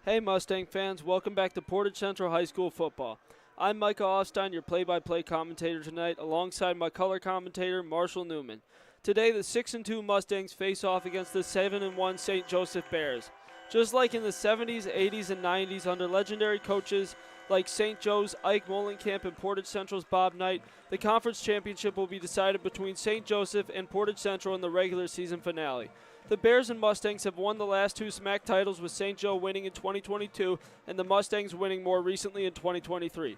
Hey Mustang fans, welcome back to Portage Central High School football. I'm Micah Ofstein, your play-by-play commentator tonight, alongside my color commentator, Marshall Neumann. Today, the 6-2 Mustangs face off against the 7-1 St. Joseph Bears. Just like in the 70s, 80s, and 90s under legendary coaches like St. Joe's Ike Molenkamp and Portage Central's Bob Knight, the conference championship will be decided between St. Joseph and Portage Central in the regular season finale. The Bears and Mustangs have won the last two SMAC titles, with St. Joe winning in 2022 and the Mustangs winning more recently in 2023.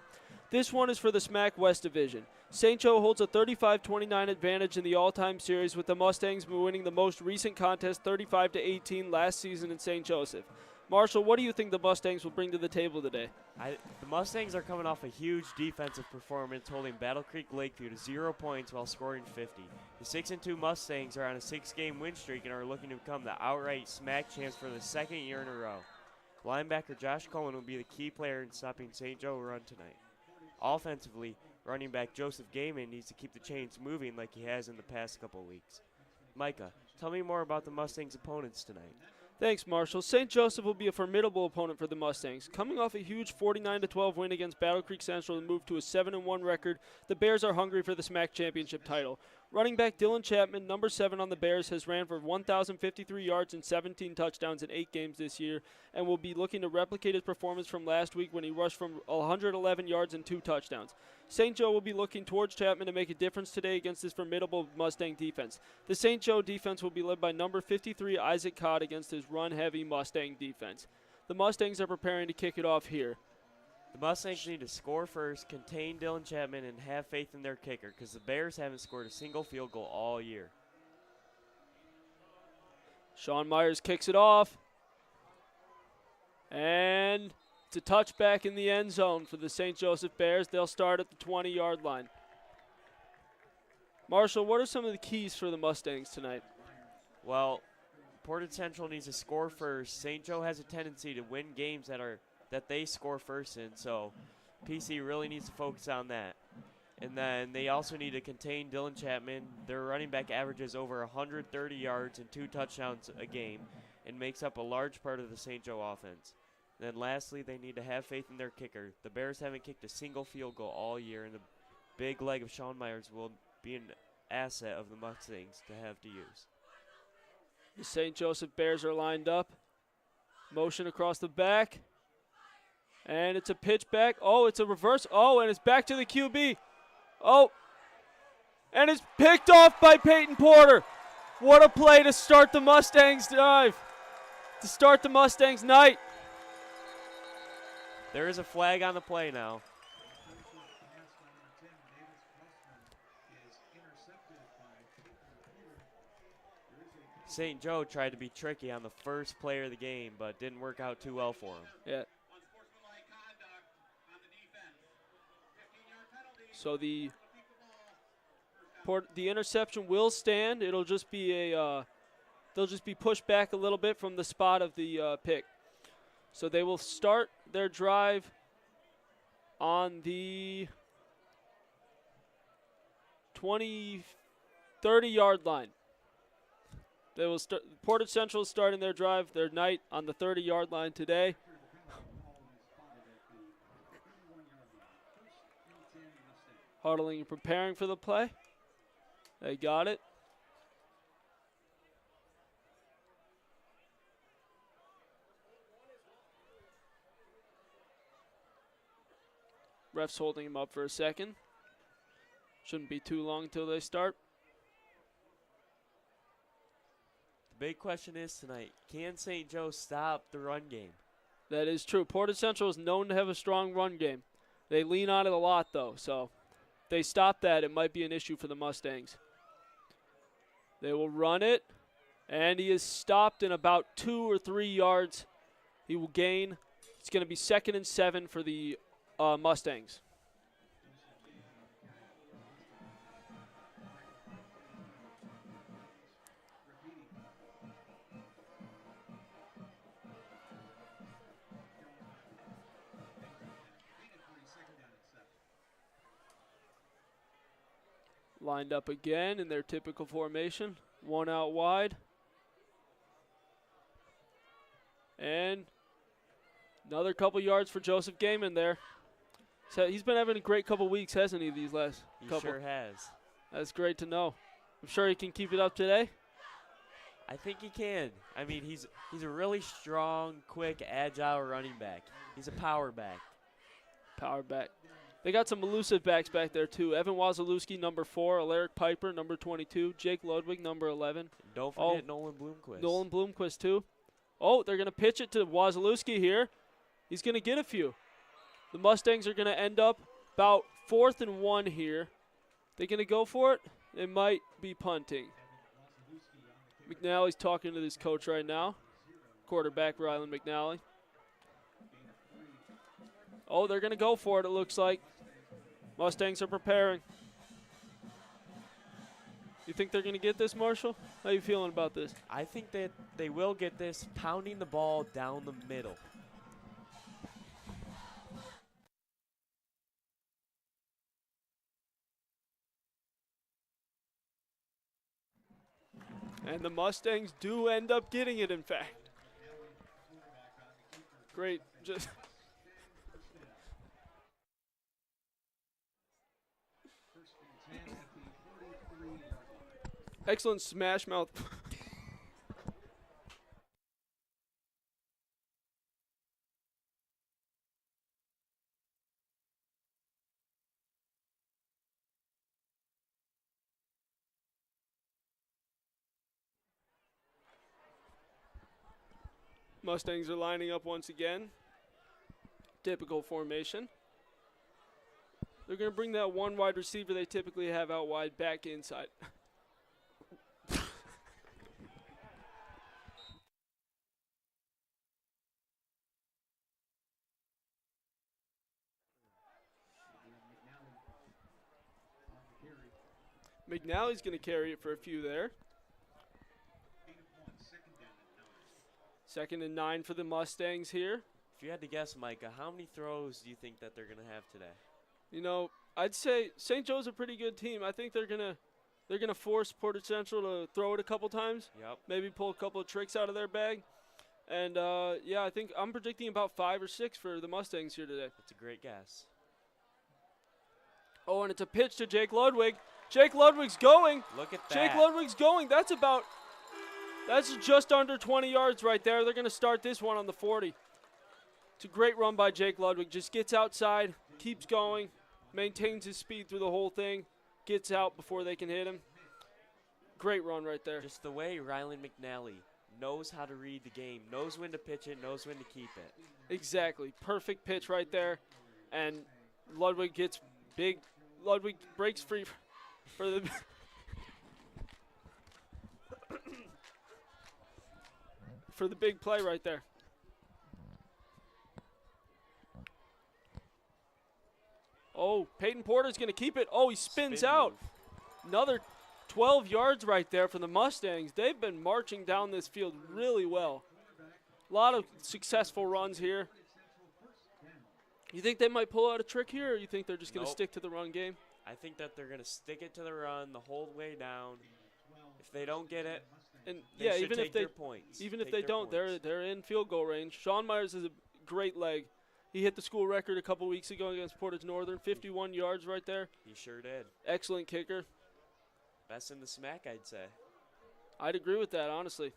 This one is for the SMAC West Division. St. Joe holds a 35-29 advantage in the all-time series, with the Mustangs winning the most recent contest 35-18 last season in St. Joseph. Marshall, what do you think the Mustangs will bring to the table today? The Mustangs are coming off a huge defensive performance, holding Battle Creek Lakeview to 0 points while scoring 50. The 6-2 Mustangs are on a 6-game win streak and are looking to become the outright SMAC champs for the second year in a row. Linebacker Josh Cohen will be the key player in stopping St. Joe run tonight. Offensively, running back Joseph Gaiman needs to keep the chains moving like he has in the past couple weeks. Micah, tell me more about the Mustangs' opponents tonight. Thanks, Marshall. St. Joseph will be a formidable opponent for the Mustangs. Coming off a huge 49-12 win against Battle Creek Central and move to a 7-1 record, the Bears are hungry for the SMAC championship title. Running back Dylan Chapman, number 7 on the Bears, has ran for 1,053 yards and 17 touchdowns in 8 games this year, and will be looking to replicate his performance from last week when he rushed from 111 yards and 2 touchdowns. St. Joe will be looking towards Chapman to make a difference today against this formidable Mustang defense. The St. Joe defense will be led by number 53 Isaac Codd against his run-heavy Mustang defense. The Mustangs are preparing to kick it off here. The Mustangs need to score first, contain Dylan Chapman, and have faith in their kicker, because the Bears haven't scored a single field goal all year. Sean Myers kicks it off. And it's a touchback in the end zone for the St. Joseph Bears. They'll start at the 20-yard line. Marshall, what are some of the keys for the Mustangs tonight? Well, Portage Central needs to score first. St. Joe has a tendency to win games that they score first in, so PC really needs to focus on that. And then they also need to contain Dylan Chapman. Their running back averages over 130 yards and 2 touchdowns a game and makes up a large part of the St. Joe offense. And then lastly, they need to have faith in their kicker. The Bears haven't kicked a single field goal all year, and the big leg of Sean Myers will be an asset of the Mustangs to have to use. The St. Joseph Bears are lined up. Motion across the back. And it's a pitch back. Oh, it's a reverse. Oh, and it's back to the QB. Oh, and it's picked off by Peyton Porter. What a play to start the Mustangs drive, to start the Mustangs night. There is a flag on the play now. St. Joe tried to be tricky on the first player of the game, but didn't work out too well for him. Yeah. So the interception will stand. It'll just be they'll just be pushed back a little bit from the spot of the pick. So they will start their drive on the 30-yard line. They will start. Portage Central is starting their drive, their night, on the 30-yard line today. Huddling and preparing for the play. They got it. Ref's holding him up for a second. Shouldn't be too long until they start. The big question is tonight, can St. Joe stop the run game? That is true. Portage Central is known to have a strong run game. They lean on it a lot, though, so if they stop that, it might be an issue for the Mustangs. They will run it, and he is stopped in about 2 or 3 yards. He will gain. It's going to be 2nd and 7 for the Mustangs. Lined up again in their typical formation. One out wide. And Another couple yards for Joseph Gaiman there. So he's been having a great couple weeks, hasn't he, these last couple? He sure has. That's great to know. I'm sure he can keep it up today. I think he can. I mean, he's a really strong, quick, agile running back. He's a power back. Power back. They got some elusive backs back there, too. Evan Wazalewski, number 4. Alaric Piper, number 22. Jake Ludwig, number 11. And don't forget Nolan Bloomquist. Nolan Bloomquist, too. Oh, they're going to pitch it to Wazalewski here. He's going to get a few. The Mustangs are going to end up about 4th and 1 here. They going to go for it? It might be punting. McNally's talking to this coach right now. Quarterback Rylan McNally. Oh, they're going to go for it, it looks like. Mustangs are preparing. You think they're going to get this, Marshall? How you feeling about this? I think that they will get this, pounding the ball down the middle. And the Mustangs do end up getting it, in fact. Great. Just excellent smash mouth. Mustangs are lining up once again. Typical formation. They're going to bring that one wide receiver they typically have out wide back inside. McNally's going to carry it for a few there. 2nd and 9 for the Mustangs here. If you had to guess, Micah, how many throws do you think that they're going to have today? You know, I'd say St. Joe's a pretty good team. I think they're gonna force Portage Central to throw it a couple times. Yep. Maybe pull a couple of tricks out of their bag. And yeah, I think I'm predicting about 5 or 6 for the Mustangs here today. That's a great guess. Oh, and it's a pitch to Jake Ludwig. Jake Ludwig's going. Look at that. Jake Ludwig's going. That's just under 20 yards right there. They're going to start this one on the 40. It's a great run by Jake Ludwig. Just gets outside, keeps going, maintains his speed through the whole thing, gets out before they can hit him. Great run right there. Just the way Rylan McNally knows how to read the game, knows when to pitch it, knows when to keep it. Exactly. Perfect pitch right there. And Ludwig gets big. Ludwig breaks free for the for the big play right there. Oh, Peyton Porter's going to keep it. Oh, he spins out. Another 12 yards right there for the Mustangs. They've been marching down this field really well. A lot of successful runs here. You think they might pull out a trick here, or you think they're just going to stick to the run game? I think that they're going to stick it to the run the whole way down. If they don't get it, and they yeah, should even take if they their points. even if they don't, they're in field goal range. Sean Myers is a great leg. He hit the school record a couple weeks ago against Portage Northern, 51 yards right there. He sure did. Excellent kicker. Best in the SMAC, I'd say. I'd agree with that, honestly.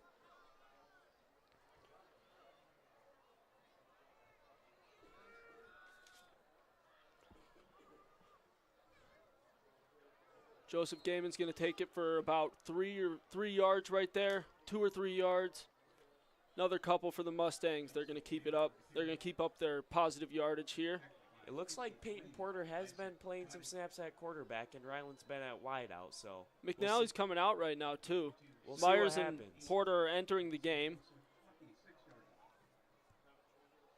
Joseph Gaiman's going to take it for about 3 yards right there, 2 or 3 yards. Another couple for the Mustangs. They're going to keep it up. They're going to keep up their positive yardage here. It looks like Peyton Porter has been playing some snaps at quarterback, and Ryland's been at wideout. So McNally's coming out right now too. We'll Myers and Porter are entering the game.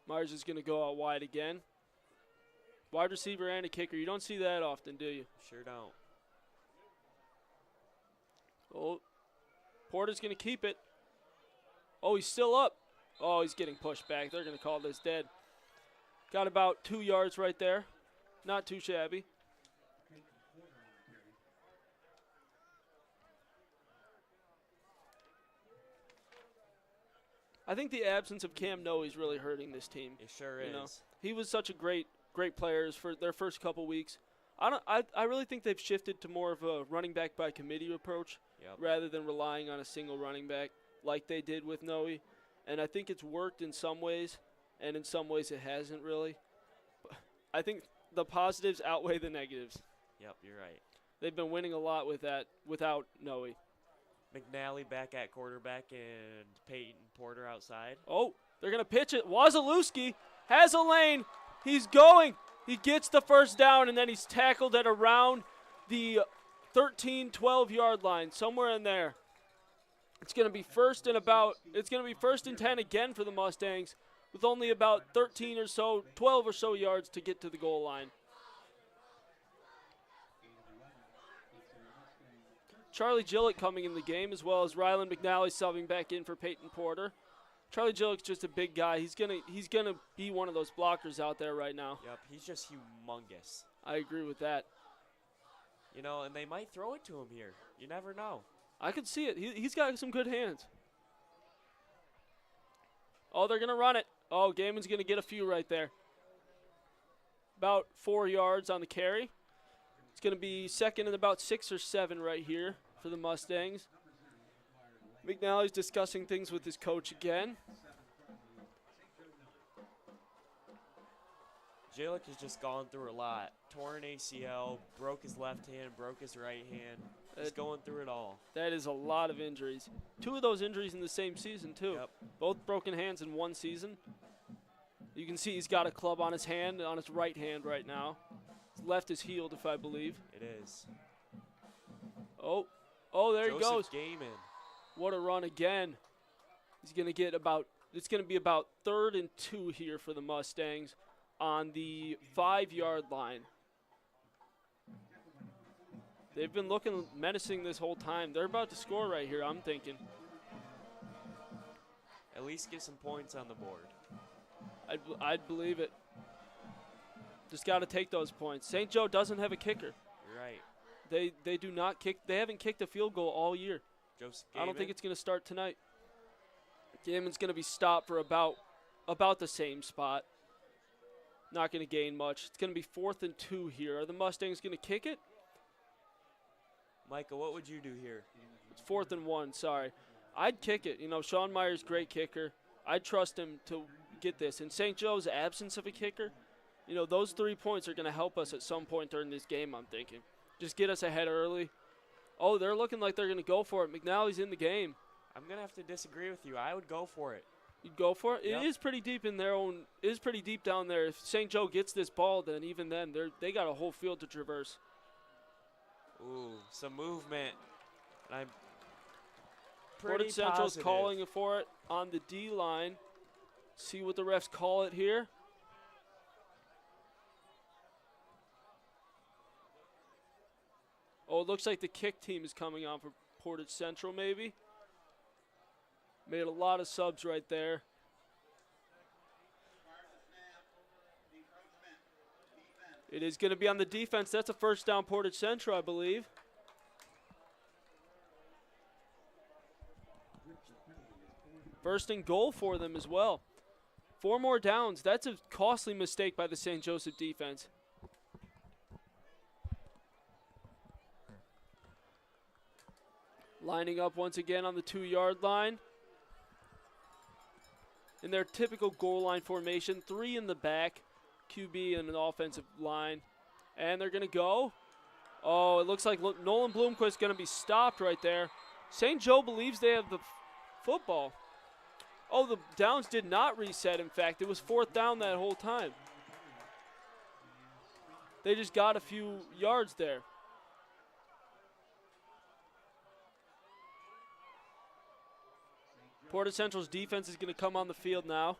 Myers is going to go out wide again. Wide receiver and a kicker. You don't see that often, do you? Sure don't. Oh, Porter's going to keep it. Oh, he's still up. Oh, he's getting pushed back. They're going to call this dead. Got about 2 yards right there. Not too shabby. I think the absence of Cam Noe is really hurting this team. It sure is. Know? He was such a great player for their first couple weeks. I really think they've shifted to more of a running back by committee approach rather than relying on a single running back like they did with Noe. And I think it's worked in some ways, and in some ways it hasn't really. But I think the positives outweigh the negatives. Yep, you're right. They've been winning a lot with that without Noe. McNally back at quarterback and Peyton Porter outside. Oh, they're going to pitch it. Wazalewski has a lane. He's going. He gets the first down, and then he's tackled at around the 13, 12-yard line, somewhere in there. It's going to be first and 10 again for the Mustangs with only about 13 or so, 12 or so yards to get to the goal line. Charlie Gillett coming in the game, as well as Rylan McNally subbing back in for Peyton Porter. Charlie Gillett's just a big guy. He's gonna be one of those blockers out there right now. Yep, he's just humongous. I agree with that. You know, and they might throw it to him here. You never know. I could see it. He's got some good hands. Oh, they're gonna run it. Oh, Gaiman's gonna get a few right there. About 4 yards on the carry. It's gonna be second and about 6 or 7 right here for the Mustangs. McNally's discussing things with his coach again. Jalick has just gone through a lot. Torn ACL, broke his left hand, broke his right hand. He's going through it all. That is a lot of injuries. 2 of those injuries in the same season, too. Yep. Both broken hands in one season. You can see he's got a club on his hand, on his right hand right now. His left is healed, if I believe. It is. Oh, there he goes. Gaiman. What a run again. He's going to get it's going to be about 3rd and 2 here for the Mustangs on the 5-yard line. They've been looking menacing this whole time. They're about to score right here, I'm thinking. At least get some points on the board. I'd believe it. Just got to take those points. St. Joe doesn't have a kicker. You're right. They do not kick. They haven't kicked a field goal all year. Joseph I don't think it's going to start tonight. Gaiman's going to be stopped for about the same spot. Not going to gain much. It's going to be 4th and 2 here. Are the Mustangs going to kick it? Micah, what would you do here? It's 4th and 1, sorry. I'd kick it. You know, Sean Meyer's great kicker. I'd trust him to get this. In St. Joe's absence of a kicker, you know, those 3 points are going to help us at some point during this game, I'm thinking. Just get us ahead early. Oh, they're looking like they're going to go for it. McNally's in the game. I'm going to have to disagree with you. I would go for it. You'd go for it? Yep. It is pretty deep in their own. It is pretty deep down there. If St. Joe gets this ball, then even then, they got a whole field to traverse. Ooh, some movement. And I'm pretty Portage Central's calling for it on the D line. See what the refs call it here. Oh, it looks like the kick team is coming on for Portage Central, maybe. Made a lot of subs right there. It is going to be on the defense. That's a first down Portage Central, I believe. First and goal for them as well. 4 more downs. That's a costly mistake by the St. Joseph defense. Lining up once again on the 2-yard line. In their typical goal line formation, 3 in the back, QB and an offensive line. And they're going to go. Oh, it looks like Nolan Bloomquist is going to be stopped right there. St. Joe believes they have the football. Oh, the downs did not reset, in fact. It was 4th down that whole time. They just got a few yards there. Portage Central's defense is going to come on the field now.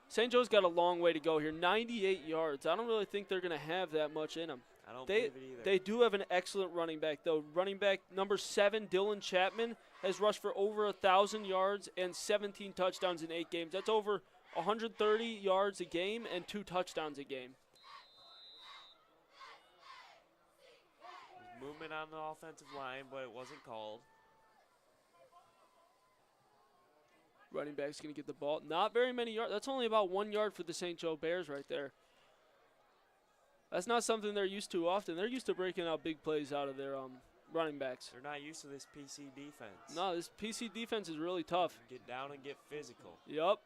St. Joe's got a long way to go here, 98 yards. I don't really think they're going to have that much in them. I don't believe it either. They do have an excellent running back, though. Running back number 7, Dylan Chapman, has rushed for over 1,000 yards and 17 touchdowns in 8 games. That's over 130 yards a game and 2 touchdowns a game. There's movement on the offensive line, but it wasn't called. Running back's going to get the ball. Not very many yards. That's only about 1 yard for the St. Joe Bears right there. That's not something they're used to often. They're used to breaking out big plays out of their running backs. They're not used to this PC defense. No, this PC defense is really tough. Get down and get physical. Yep.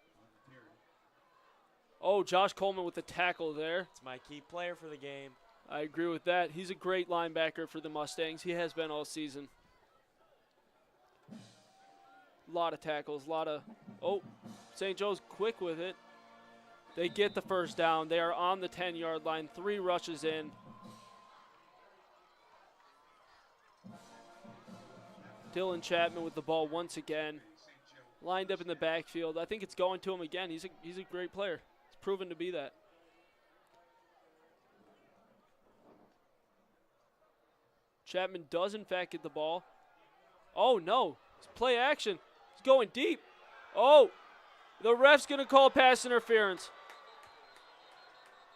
Oh, Josh Coleman with the tackle there. It's my key player for the game. I agree with that. He's a great linebacker for the Mustangs. He has been all season. A lot of tackles, a lot of... Oh, St. Joe's quick with it. They get the first down. They are on the 10-yard line. 3 rushes in. Dylan Chapman with the ball once again. Lined up in the backfield. I think it's going to him again. He's a great player. He's proven to be that. Chapman does, in fact, get the ball. Oh, no. It's play action. He's going deep. Oh, the ref's going to call pass interference.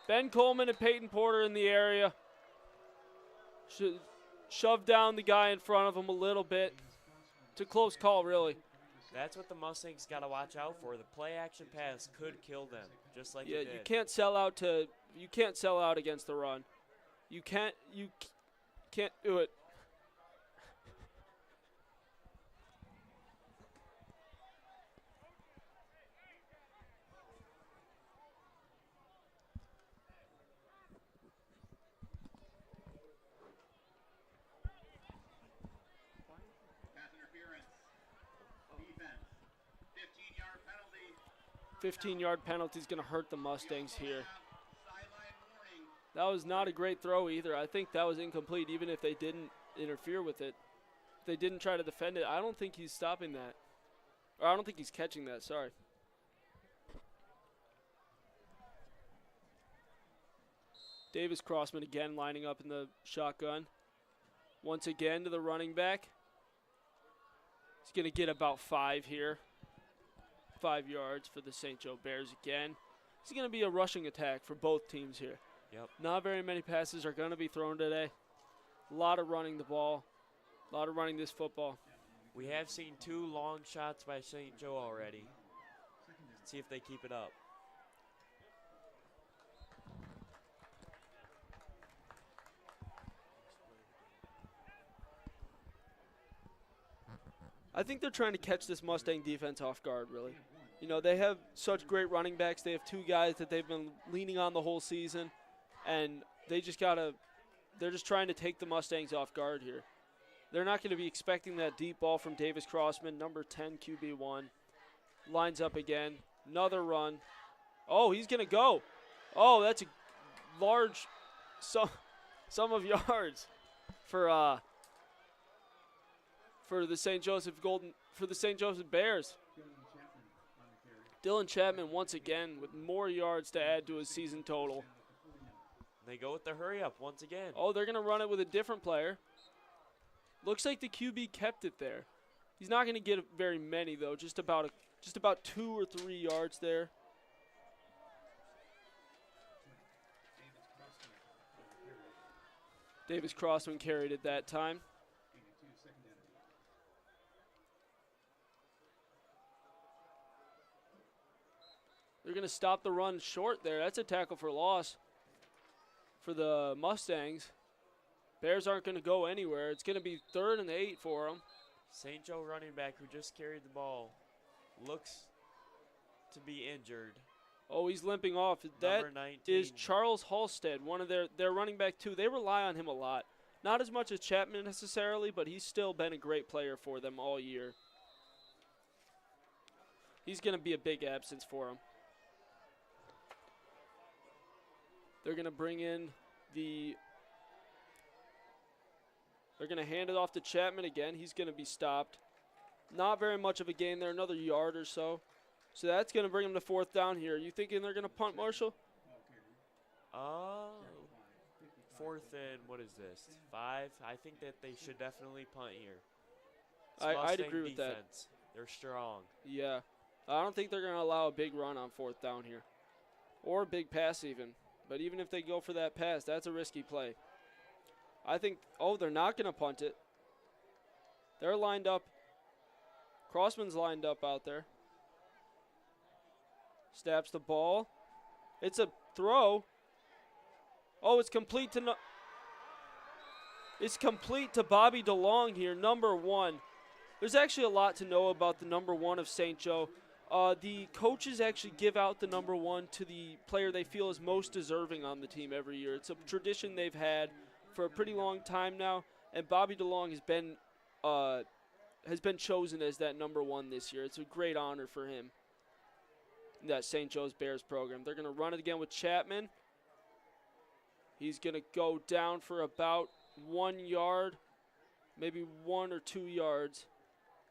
Ben Coleman and Peyton Porter in the area. Shoved down the guy in front of him a little bit. It's a close call, really. That's what the Mustangs got to watch out for. The play action pass could kill them, just like it did. You can't sell out against the run. You can't do it. Interference. Defense. 15-yard penalty. 15-yard penalty is going to hurt the Mustangs here. That was not a great throw either. I think that was incomplete, even if they didn't interfere with it. If they didn't try to defend it, I don't think he's stopping that. Or I don't think he's catching that, sorry. Davis Crossman again lining up in the shotgun. Once again to the running back. He's going to get about 5 here. 5 yards for the St. Joe Bears again. It's going to be a rushing attack for both teams here. Yep. Not very many passes are going to be thrown today. A lot of running the ball. A lot of running this football. We have seen 2 long shots by St. Joe already. Let's see if they keep it up. I think they're trying to catch this Mustang defense off guard, really. You know, they have such great running backs. They have 2 guys that they've been leaning on the whole season, and they're just trying to take the Mustangs off guard here. They're not going to be expecting that deep ball from Davis Crossman, number 10, QB1. Lines up again. Another run. Oh, he's going to go. Oh, that's a large sum of yards for the St. Joseph Bears. Dylan Chapman once again with more yards to add to his season total. They go with the hurry up once again. Oh, they're going to run it with a different player. Looks like the QB kept it there. He's not going to get very many though, just about 2 or 3 yards there. Davis Crossman carried it that time. They're going to stop the run short there. That's a tackle for loss for the Mustangs. Bears aren't going to go anywhere. It's going to be 3rd and 8 for them. St. Joe running back who just carried the ball looks to be injured. Oh, he's limping off. That is Charles Halstead, one of their running back too. They rely on him a lot. Not as much as Chapman necessarily, but he's still been a great player for them all year. He's going to be a big absence for them. They're going to bring in they're going to hand it off to Chapman again. He's going to be stopped. Not very much of a gain there, another yard or so. So that's going to bring them to 4th down here. You thinking they're going to punt, Marshall? 4th and, what is this, 5? I think that they should definitely punt here. I'd agree with that. They're strong. Yeah. I don't think they're going to allow a big run on 4th down here. Or a big pass even. But even if they go for that pass, that's a risky play. I think, they're not going to punt it. They're lined up. Crossman's lined up out there. Snaps the ball. It's a throw. Oh, it's complete to it's complete to Bobby DeLong here, number 1. There's actually a lot to know about the number 1 of St. Joe. The coaches actually give out the number 1 to the player they feel is most deserving on the team every year. It's a tradition they've had for a pretty long time now, and Bobby DeLong has been chosen as that number 1 this year. It's a great honor for him in that St. Joe's Bears program. They're going to run it again with Chapman. He's going to go down for about 1 yard, maybe 1 or 2 yards.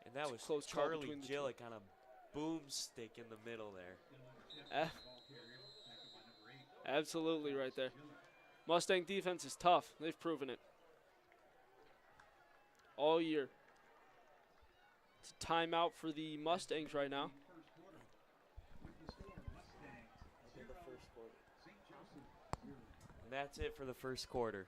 And that was close. Charlie Gillick on a boomstick in the middle there. Absolutely right there. Mustang defense is tough. They've proven it all year. It's a timeout for the Mustangs right now. And that's it for the first quarter.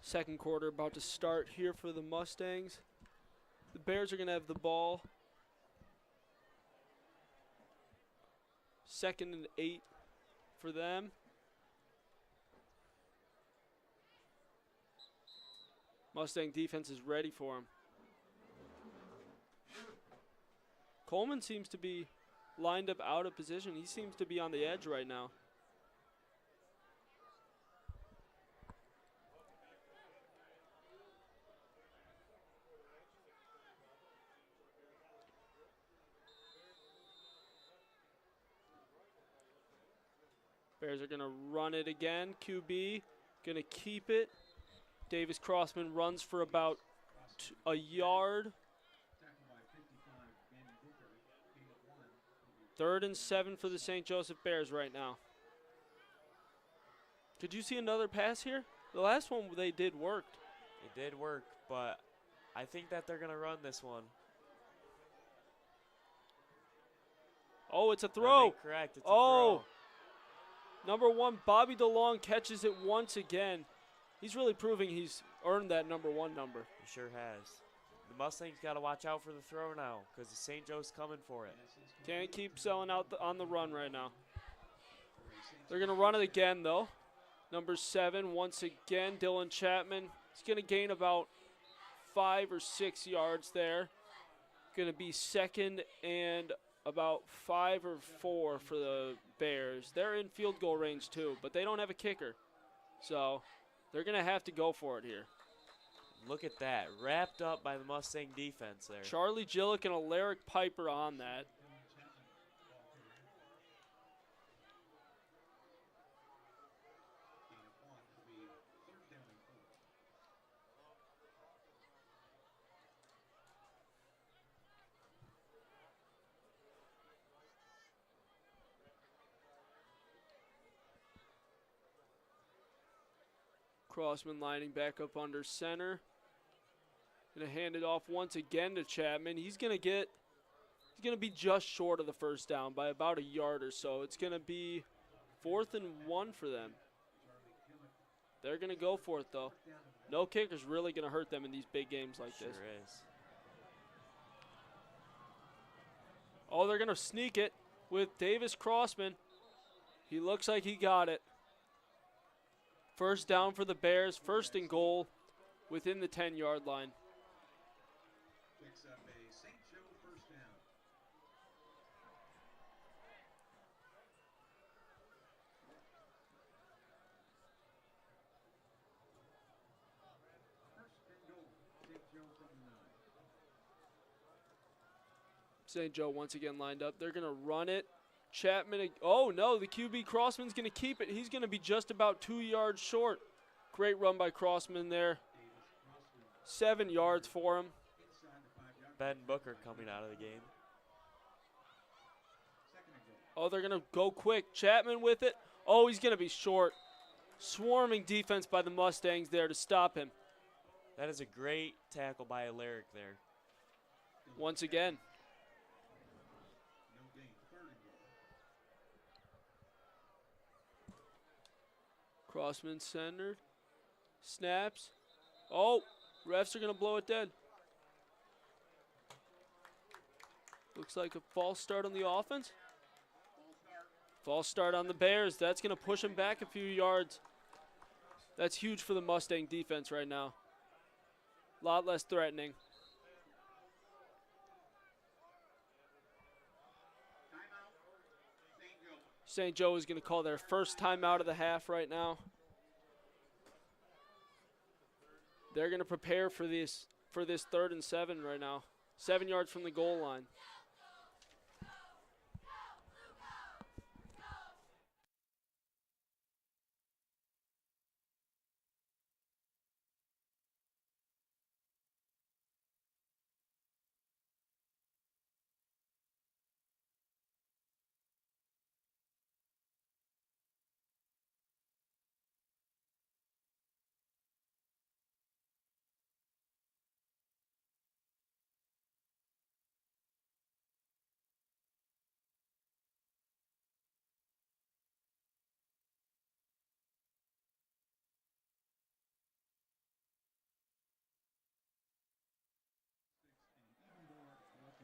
Second quarter about to start here for the Mustangs. The Bears are going to have the ball. 2nd and 8 for them. Mustang defense is ready for him. Coleman seems to be lined up out of position. He seems to be on the edge right now. Bears are going to run it again. QB going to keep it. Davis Crossman runs for about a yard. 3rd and 7 for the St. Joseph Bears right now. Did you see another pass here? The last one they did worked. It did work, but I think that they're going to run this one. Oh, it's a throw. Correct. It's a throw. Number 1, Bobby DeLong catches it once again. He's really proving he's earned that number 1 number. He sure has. The Mustangs got to watch out for the throw now because the St. Joe's coming for it. Can't keep selling out on the run right now. They're going to run it again, though. Number 7, once again, Dylan Chapman. He's going to gain about 5 or 6 yards there. Going to be 2nd and about 5 or 4 for the Bears. They're in field goal range too, but they don't have a kicker. So they're going to have to go for it here. Look at that. Wrapped up by the Mustang defense there. Charlie Gillick and Alaric Piper on that. Crossman lining back up under center. Gonna hand it off once again to Chapman. He's gonna be just short of the first down by about a yard or so. It's gonna be 4th and 1 for them. They're gonna go for it though. No kicker's really gonna hurt them in these big games like this. Sure is. Oh, they're gonna sneak it with Davis Crossman. He looks like he got it. First down for the Bears, 1st and goal within the 10-yard line. Picks up a St. Joe first down. First and goal, St. Joe from the 9. St. Joe once again lined up. They're going to run it. Chapman, oh no, the QB Crossman's going to keep it. He's going to be just about 2 yards short. Great run by Crossman there. 7 yards for him. Ben Booker coming out of the game. Oh, they're going to go quick. Chapman with it. Oh, he's going to be short. Swarming defense by the Mustangs there to stop him. That is a great tackle by Alaric there. Once again. Crossman centered. Snaps. Oh, refs are going to blow it dead. Looks like a false start on the offense. False start on the Bears. That's going to push them back a few yards. That's huge for the Mustang defense right now. A lot less threatening. St. Joe is going to call their first timeout of the half right now. They're going to prepare for this 3rd and 7 right now. 7 yards from the goal line.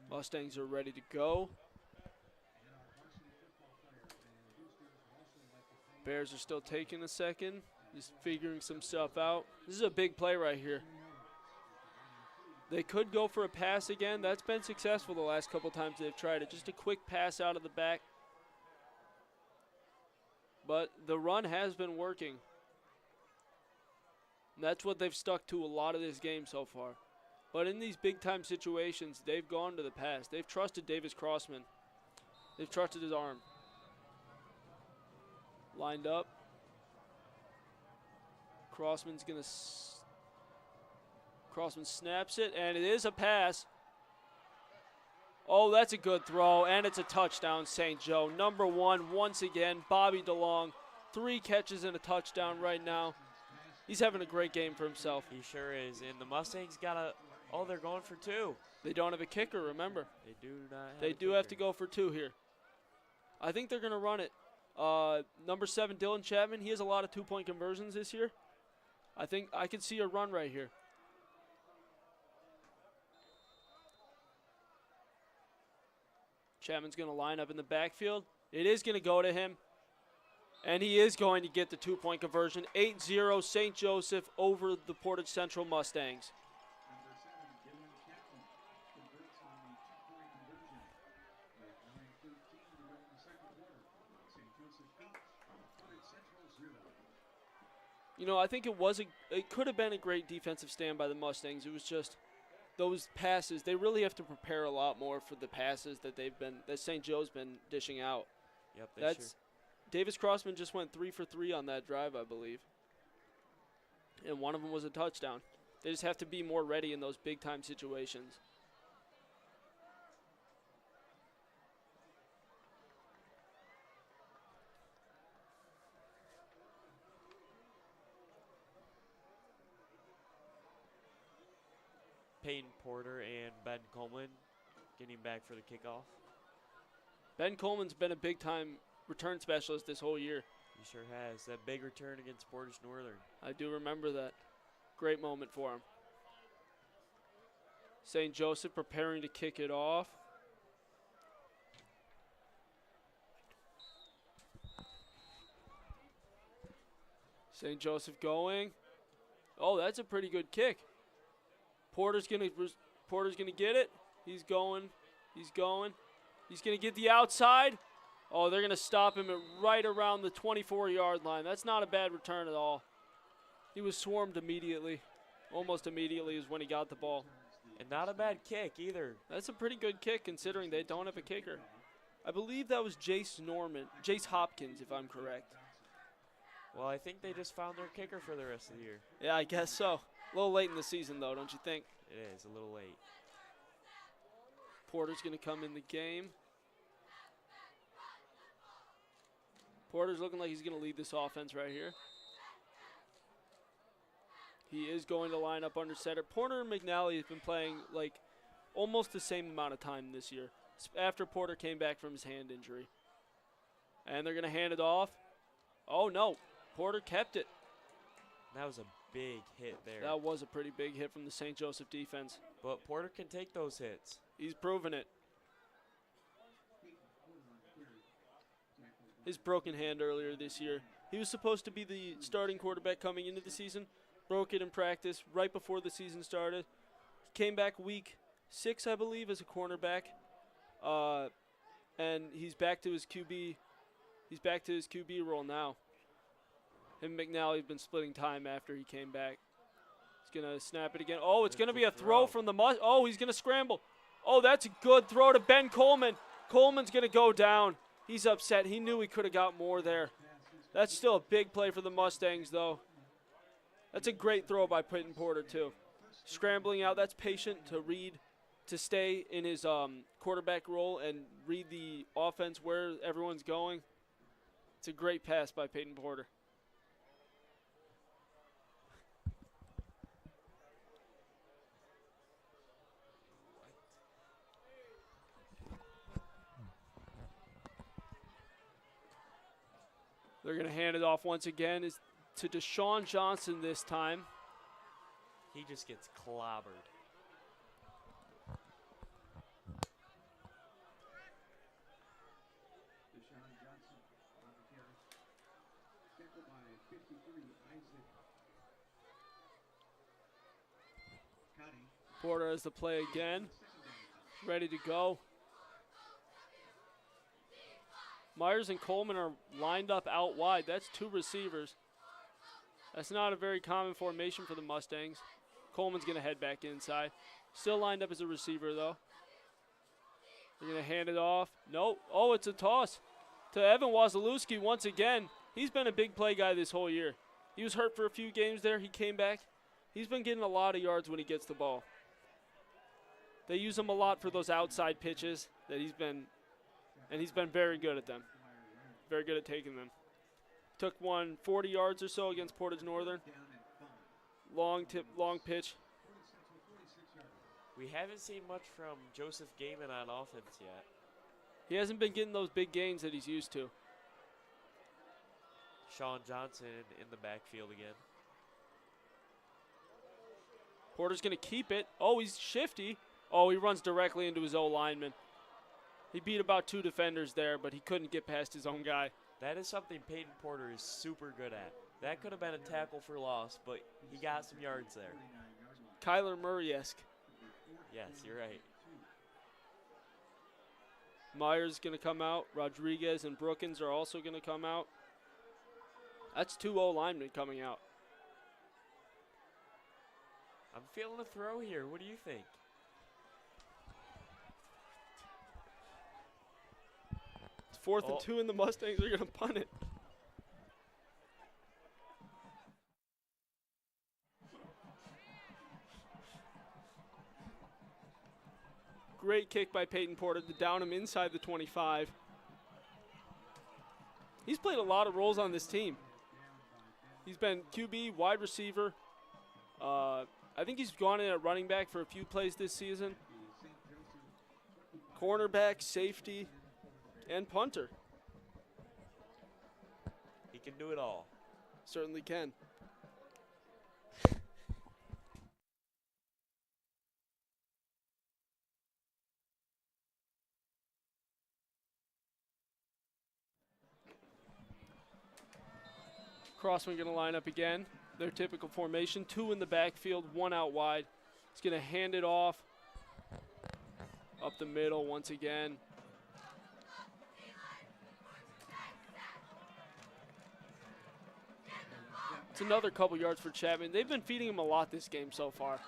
Mustangs are ready to go. Bears are still taking a second, just figuring some stuff out. This is a big play right here. They could go for a pass again. That's been successful the last couple times they've tried it. Just a quick pass out of the back. But the run has been working. And that's what they've stuck to a lot of this game so far. But in these big-time situations, they've gone to the pass. They've trusted Davis Crossman. They've trusted his arm. Lined up. Crossman's going to... Crossman snaps it, and it is a pass. Oh, that's a good throw, and it's a touchdown, St. Joe. Number 1, once again, Bobby DeLong. 3 catches and a touchdown right now. He's having a great game for himself. He sure is, and the Mustangs got a... Oh, they're going for 2. They don't have a kicker, remember. They do not have They do have to go for 2 here. I think they're going to run it. Number 7, Dylan Chapman, he has a lot of 2-point conversions this year. I think I could see a run right here. Chapman's going to line up in the backfield. It is going to go to him. And he is going to get the 2-point conversion. 8-0 St. Joseph over the Portage Central Mustangs. You know, I think it could have been a great defensive stand by the Mustangs. It was just those passes. They really have to prepare a lot more for the passes that St. Joe's been dishing out. Yep, Davis Crossman just went 3 for 3 on that drive, I believe. And one of them was a touchdown. They just have to be more ready in those big-time situations. Peyton Porter and Ben Coleman getting back for the kickoff. Ben Coleman's been a big-time return specialist this whole year. He sure has. That big return against Portage Northern. I do remember that. Great moment for him. St. Joseph preparing to kick it off. St. Joseph going. Oh, that's a pretty good kick. Porter's gonna get it. He's going. He's going. He's gonna get the outside. Oh, they're gonna stop him at right around the 24-yard line. That's not a bad return at all. He was swarmed immediately. Almost immediately is when he got the ball. And not a bad kick either. That's a pretty good kick considering they don't have a kicker. I believe that was Jace Hopkins, if I'm correct. Well, I think they just found their kicker for the rest of the year. Yeah, I guess so. A little late in the season, though, don't you think? It is a little late. Porter's going to come in the game. Porter's looking like he's going to lead this offense right here. He is going to line up under center. Porter and McNally have been playing like almost the same amount of time this year after Porter came back from his hand injury. And they're going to hand it off. Oh, no. Porter kept it. That was a big hit there. That was a pretty big hit from the St. Joseph defense. But Porter can take those hits. He's proven it. His broken hand earlier this year. He was supposed to be the starting quarterback coming into the season. Broke it in practice right before the season started. He came back week 6, I believe, as a cornerback. And he's back to his QB. He's back to his QB role now. Him and McNally have been splitting time after he came back. He's going to snap it again. Oh, it's going to be a throw from the Oh, he's going to scramble. Oh, that's a good throw to Ben Coleman. Coleman's going to go down. He's upset. He knew he could have got more there. That's still a big play for the Mustangs, though. That's a great throw by Peyton Porter, too. Scrambling out, that's patient to read, to stay in his quarterback role and read the offense where everyone's going. It's a great pass by Peyton Porter. They're going to hand it off once again to Deshaun Johnson this time. He just gets clobbered. Deshaun Johnson on the carry. Tackled by 53, Isaac Cotty. Porter has the play again. Ready to go. Myers and Coleman are lined up out wide. That's 2 receivers. That's not a very common formation for the Mustangs. Coleman's going to head back inside. Still lined up as a receiver, though. They're going to hand it off. Nope. Oh, it's a toss to Evan Wasilewski once again. He's been a big play guy this whole year. He was hurt for a few games there. He came back. He's been getting a lot of yards when he gets the ball. They use him a lot for those outside pitches that he's been very good at them. Very good at taking them. Took one 40 yards or so against Portage Northern. Long pitch. We haven't seen much from Joseph Gaiman on offense yet. He hasn't been getting those big gains that he's used to. Sean Johnson in the backfield again. Porter's going to keep it. Oh, he's shifty. Oh, he runs directly into his O-lineman. He beat about 2 defenders there, but he couldn't get past his own guy. That is something Peyton Porter is super good at. That could have been a tackle for loss, but he got some yards there. Kyler Murray-esque. Yes, you're right. Myers is going to come out. Rodriguez and Brookins are also going to come out. That's 2 O-linemen coming out. I'm feeling a throw here. What do you think? It's 4th and 2, and the Mustangs are going to punt it. Great kick by Peyton Porter to down him inside the 25. He's played a lot of roles on this team. He's been QB, wide receiver. I think he's gone in at running back for a few plays this season. Cornerback, safety, and punter. He can do it all. Certainly can. Crossman going to line up again. Their typical formation. 2 in the backfield, 1 out wide. He's going to hand it off. Up the middle once again. It's another couple yards for Chapman. They've been feeding him a lot this game so far.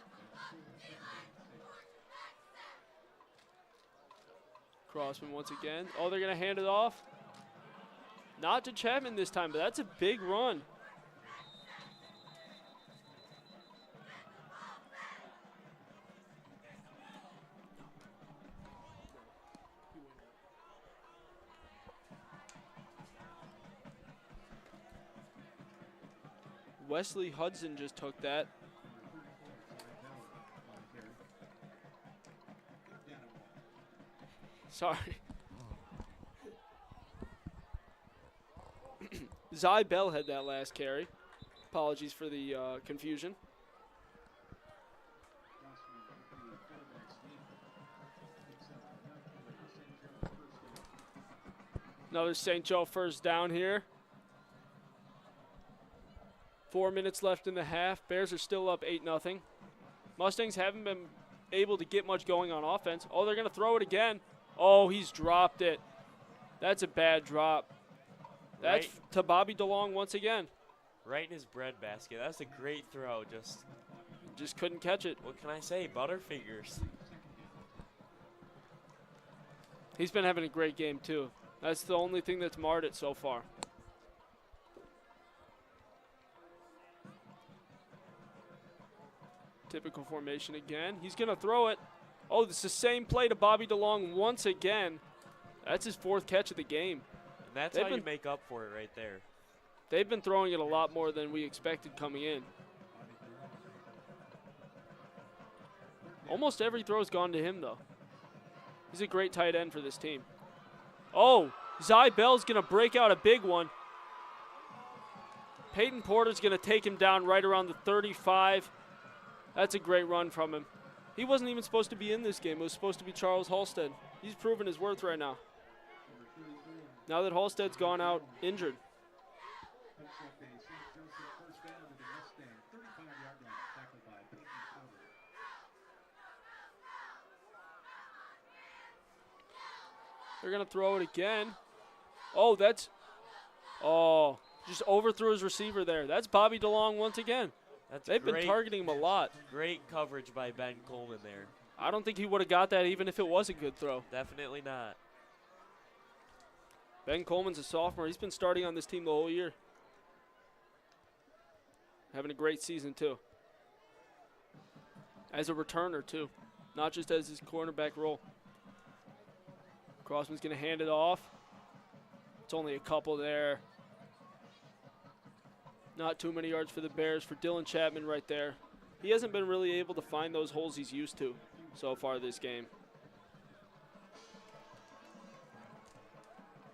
Crossman once again. Oh, they're going to hand it off. Not to Chapman this time, but that's a big run. Wesley Hudson just took that. Sorry. Zy Bell had that last carry. Apologies for the confusion. Another St. Joe first down here. 4 minutes left in the half. Bears are still up 8-0. Mustangs haven't been able to get much going on offense. Oh, they're going to throw it again. Oh, he's dropped it. That's a bad drop. That's to Bobby DeLong once again. Right in his breadbasket. That's a great throw. Just couldn't catch it. What can I say? Butterfingers. He's been having a great game, too. That's the only thing that's marred it so far. Typical formation again. He's going to throw it. Oh, it's the same play to Bobby DeLong once again. That's his 4th catch of the game. And that's how you make up for it right there. They've been throwing it a lot more than we expected coming in. Almost every throw's gone to him, though. He's a great tight end for this team. Oh, Zy Bell's going to break out a big one. Peyton Porter's going to take him down right around the 35. That's a great run from him. He wasn't even supposed to be in this game. It was supposed to be Charles Halstead. He's proven his worth right now. Now that Halstead's gone out injured. They're going to throw it again. Oh, just overthrew his receiver there. That's Bobby DeLong once again. They've been targeting him a lot. Great coverage by Ben Coleman there. I don't think he would have got that even if it was a good throw. Definitely not. Ben Coleman's a sophomore. He's been starting on this team the whole year. Having a great season, too. As a returner, too. Not just as his cornerback role. Crossman's going to hand it off. It's only a couple there. Not too many yards for the Bears for Dylan Chapman right there. He hasn't been really able to find those holes he's used to so far this game.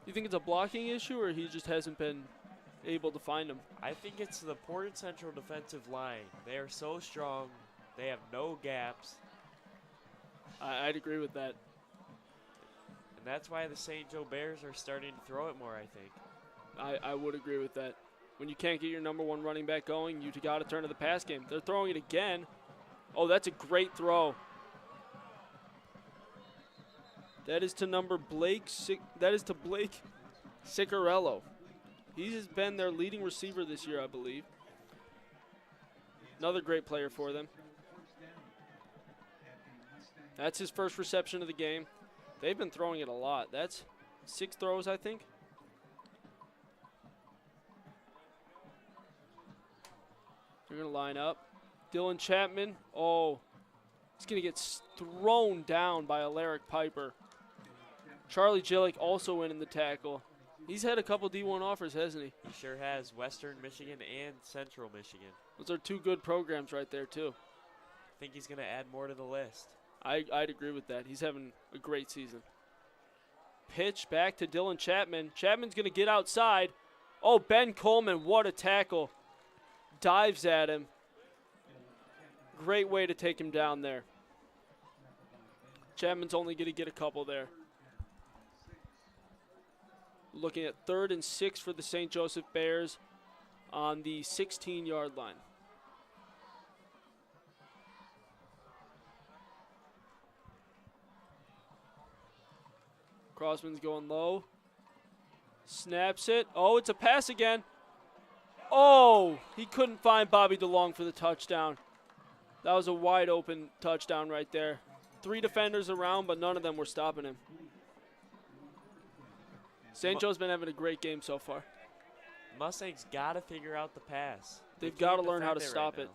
You think it's a blocking issue or he just hasn't been able to find them? I think it's the Portage Central defensive line. They are so strong. They have no gaps. I'd agree with that. And that's why the St. Joe Bears are starting to throw it more, I think. I would agree with that. When you can't get your number 1 running back going, you got to turn to the pass game. They're throwing it again. Oh, that's a great throw. That is to Blake Ciccarello. He has been their leading receiver this year, I believe. Another great player for them. That's his first reception of the game. They've been throwing it a lot. That's 6 throws, I think. They're going to line up. Dylan Chapman. Oh, he's going to get thrown down by Alaric Piper. Charlie Gillick also in the tackle. He's had a couple D1 offers, hasn't he? He sure has. Western Michigan and Central Michigan. Those are 2 good programs right there, too. I think he's going to add more to the list. I'd agree with that. He's having a great season. Pitch back to Dylan Chapman. Chapman's going to get outside. Oh, Ben Coleman, what a tackle. Dives at him. Great way to take him down there. Chapman's only going to get a couple there. Looking at 3rd and 6 for the St. Joseph Bears on the 16-yard line. Crossman's going low. Snaps it. Oh, it's a pass again. Oh, he couldn't find Bobby DeLong for the touchdown. That was a wide open touchdown right there. 3 defenders around, but none of them were stopping him. St. Joe's been having a great game so far. Mustangs got to figure out the pass. They've got to learn how to stop it.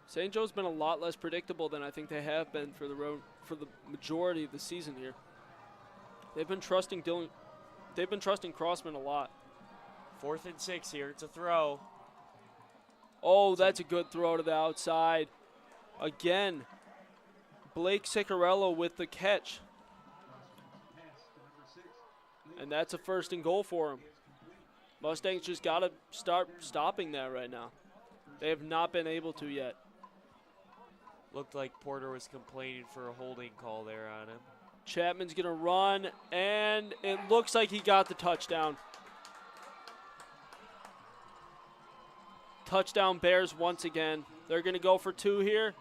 St. Joe's been a lot less predictable than I think they have been for the majority of the season here. They've been trusting Crossman a lot. 4th and 6 here. It's a throw. Oh, that's a good throw to the outside. Again, Blake Ciccarello with the catch. And that's a 1st and goal for him. Mustangs just got to start stopping that right now. They have not been able to yet. Looked like Porter was complaining for a holding call there on him. Chapman's going to run, and it looks like he got the touchdown. Touchdown Bears once again. They're going to go for 2 here.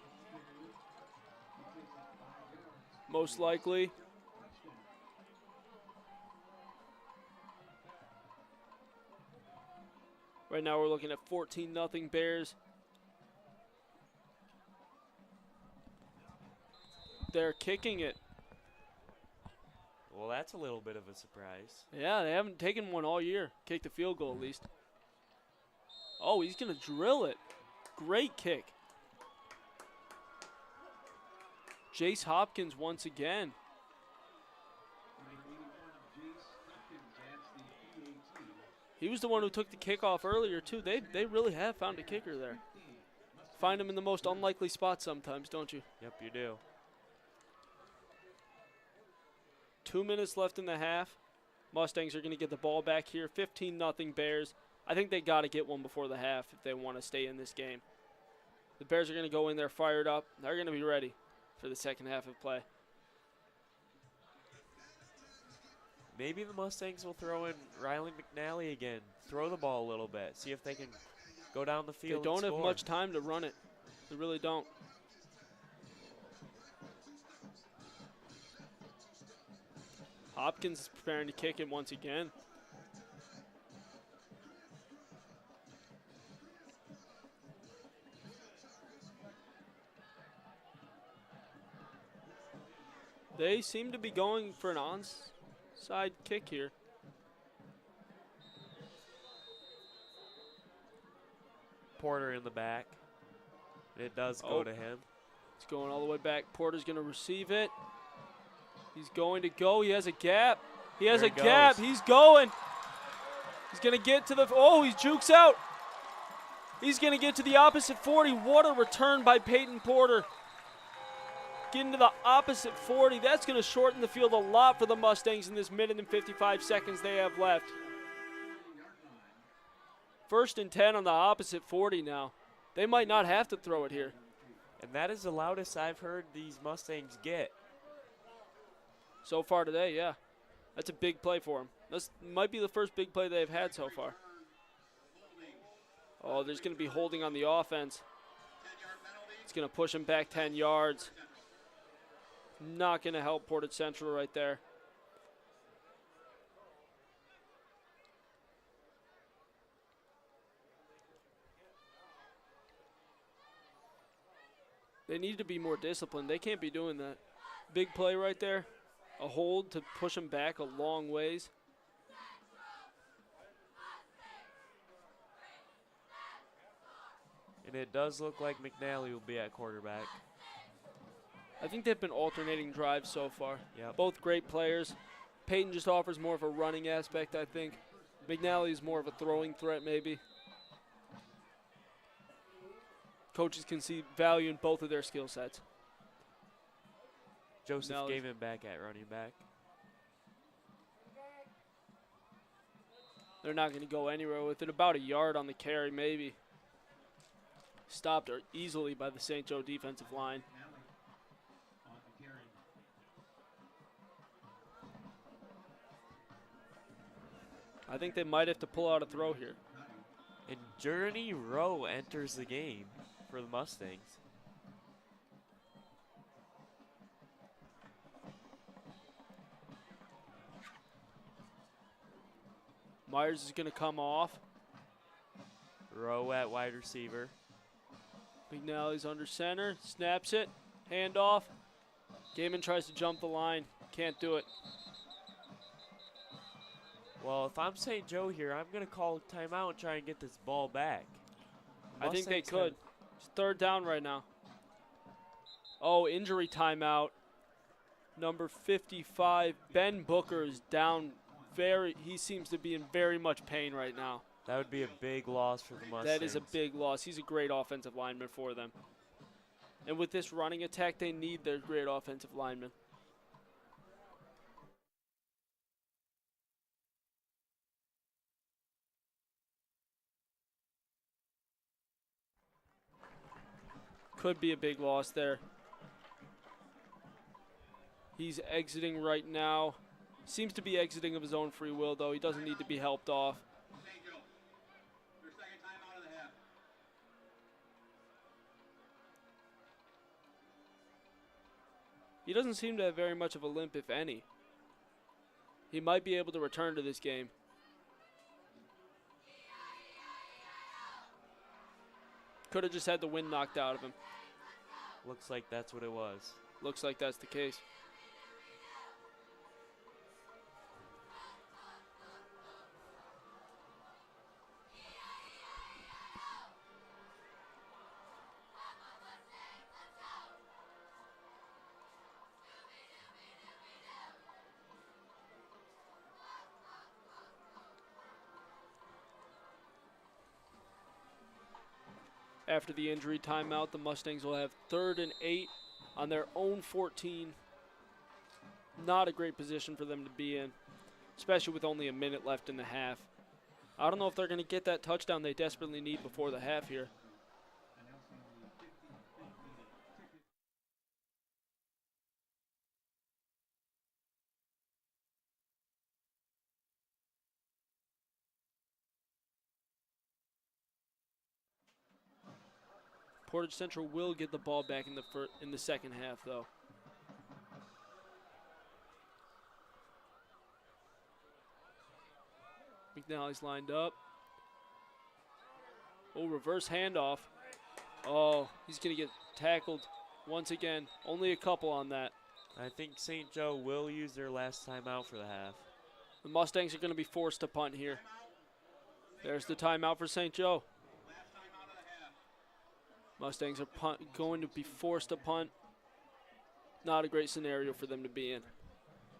Most likely. Right now we're looking at 14-0 Bears. They're kicking it. Well, that's a little bit of a surprise. Yeah, they haven't taken one all year. Kicked a field goal at least. Oh, he's going to drill it. Great kick. Jace Hopkins once again. He was the one who took the kickoff earlier, too. They really have found a kicker there. Find him in the most unlikely spots sometimes, don't you? Yep, you do. 2 minutes left in the half. Mustangs are going to get the ball back here. 15-0 Bears. I think they got to get one before the half if they want to stay in this game. The Bears are going to go in there fired up. They're going to be ready for the second half of play. Maybe the Mustangs will throw in Riley McNally again. Throw the ball a little bit. See if they can go down the field. They don't and have much time to run it. They really don't. Hopkins is preparing to kick it once again. They seem to be going for an onside kick here. Porter in the back. It does go to him. It's going all the way back. Porter's going to receive it. He's going to go. He has a gap. He has a gap. He's going. He's going to get to the, oh, he jukes out. He's going to get to the opposite 40. What a return by Peyton Porter. Getting to the opposite 40. That's going to shorten the field a lot for the Mustangs in this minute and 55 seconds they have left. 1st and 10 on the opposite 40 now. They might not have to throw it here. And that is the loudest I've heard these Mustangs get. So far today, yeah. That's a big play for them. This might be the first big play they've had so far. Oh, there's going to be holding on the offense. It's going to push them back 10 yards. Not going to help Portage Central right there. They need to be more disciplined. They can't be doing that. Big play right there. A hold to push them back a long ways. And it does look like McNally will be at quarterback. I think they've been alternating drives so far. Yep. Both great players. Peyton just offers more of a running aspect, I think. McNally is more of a throwing threat, maybe. Coaches can see value in both of their skill sets. Joseph gave him back at running back. They're not going to go anywhere with it. About a yard on the carry, maybe. Stopped easily by the St. Joe defensive line. I think they might have to pull out a throw here. And Journey Rowe enters the game for the Mustangs. Myers is going to come off. Rowe at wide receiver. McNally's under center, snaps it, handoff. Gaiman tries to jump the line, can't do it. Well, if I'm St. Joe here, I'm going to call timeout and try and get this ball back. I think they Mustangs could. It's third down right now. Oh, injury timeout. Number 55, Ben Booker is down he seems to be in very much pain right now. That would be a big loss for the Mustangs. That is a big loss. He's a great offensive lineman for them. And with this running attack, they need their great offensive lineman. Could be a big loss there. He's exiting right now. Seems to be exiting of his own free will, though. He doesn't need to be helped off. Your second time out of the half. He doesn't seem to have very much of a limp, if any. He might be able to return to this game. Could have just had the wind knocked out of him. Looks like that's what it was. Looks like that's the case. After the injury timeout, the Mustangs will have 3rd and 8 on their own 14. Not a great position for them to be in, especially with only a minute left in the half. I don't know if they're going to get that touchdown they desperately need before the half here. Portage Central will get the ball back in the second half, though. McNally's lined up. Oh, reverse handoff. Oh, he's going to get tackled once again. Only a couple on that. I think St. Joe will use their last timeout for the half. The Mustangs are going to be forced to punt here. There's the timeout for St. Joe. Mustangs are going to be forced to punt. Not a great scenario for them to be in.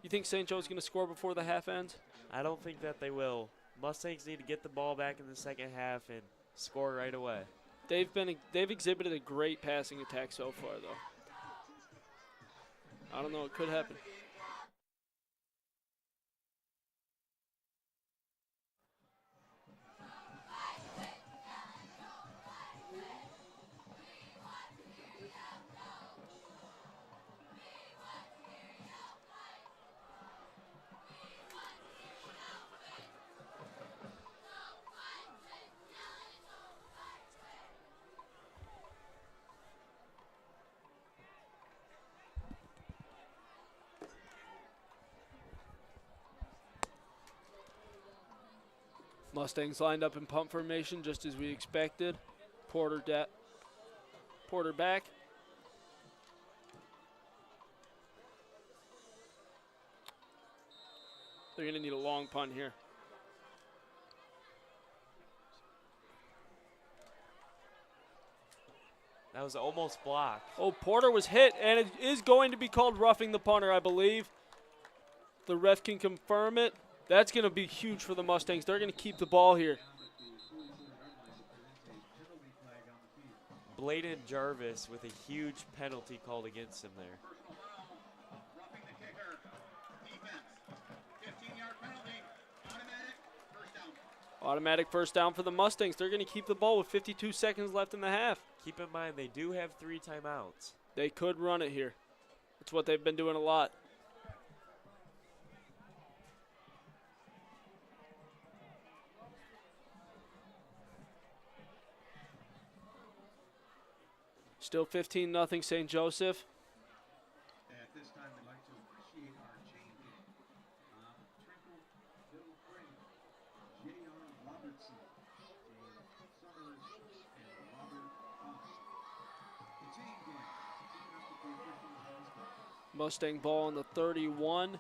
You think St. Joe's going to score before the half ends? I don't think that they will. Mustangs need to get the ball back in the second half and score right away. They've exhibited a great passing attack so far, though. I don't know. It could happen. Mustangs lined up in punt formation just as we expected. Porter back. They're going to need a long punt here. That was almost blocked. Oh, Porter was hit, and it is going to be called roughing the punter, I believe. The ref can confirm it. That's going to be huge for the Mustangs. They're going to keep the ball here. Bladen Jarvis with a huge penalty called against him there. Roughing the kicker. Defense. 15-yard penalty. Automatic first down. Automatic first down for the Mustangs. They're going to keep the ball with 52 seconds left in the half. Keep in mind, they do have 3 timeouts. They could run it here. That's what they've been doing a lot. Still 15-0 St. Joseph. At this time, we'd like to appreciate our champion, Trinkle Bill Crane, Mustang ball on the 31.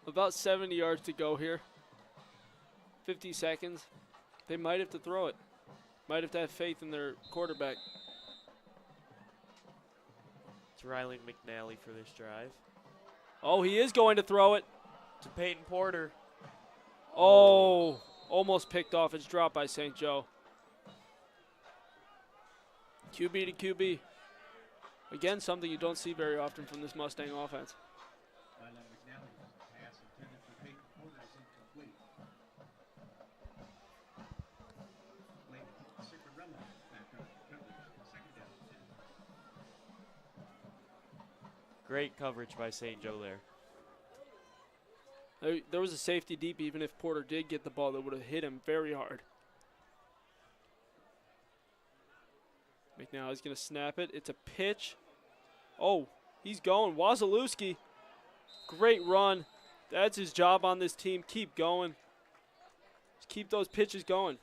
About 70 yards to go here. 50 seconds. They might have to throw it. Might have to have faith in their quarterback. It's Riley McNally for this drive. Oh, he is going to throw it. To Peyton Porter. Oh, almost picked off. It's dropped by St. Joe. QB to QB. Again, something you don't see very often from this Mustang offense. Pass intended for Peyton Porter is incomplete. Late Cicarella back on coverage. Second down and 10. Great coverage by St. Joe there. There was a safety deep. Even if Porter did get the ball, that would have hit him very hard. McNally's going to snap it. It's a pitch. Oh, he's going. Wazalewski. Great run. That's his job on this team. Keep going. Just keep those pitches going.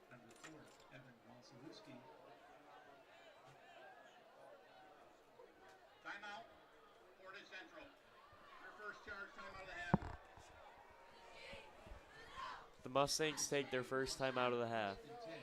Number 4, Evan Wazalewski. Timeout. Portage Central. Your first charge, timeout of the half. The Mustangs take their first time out of the half. 10.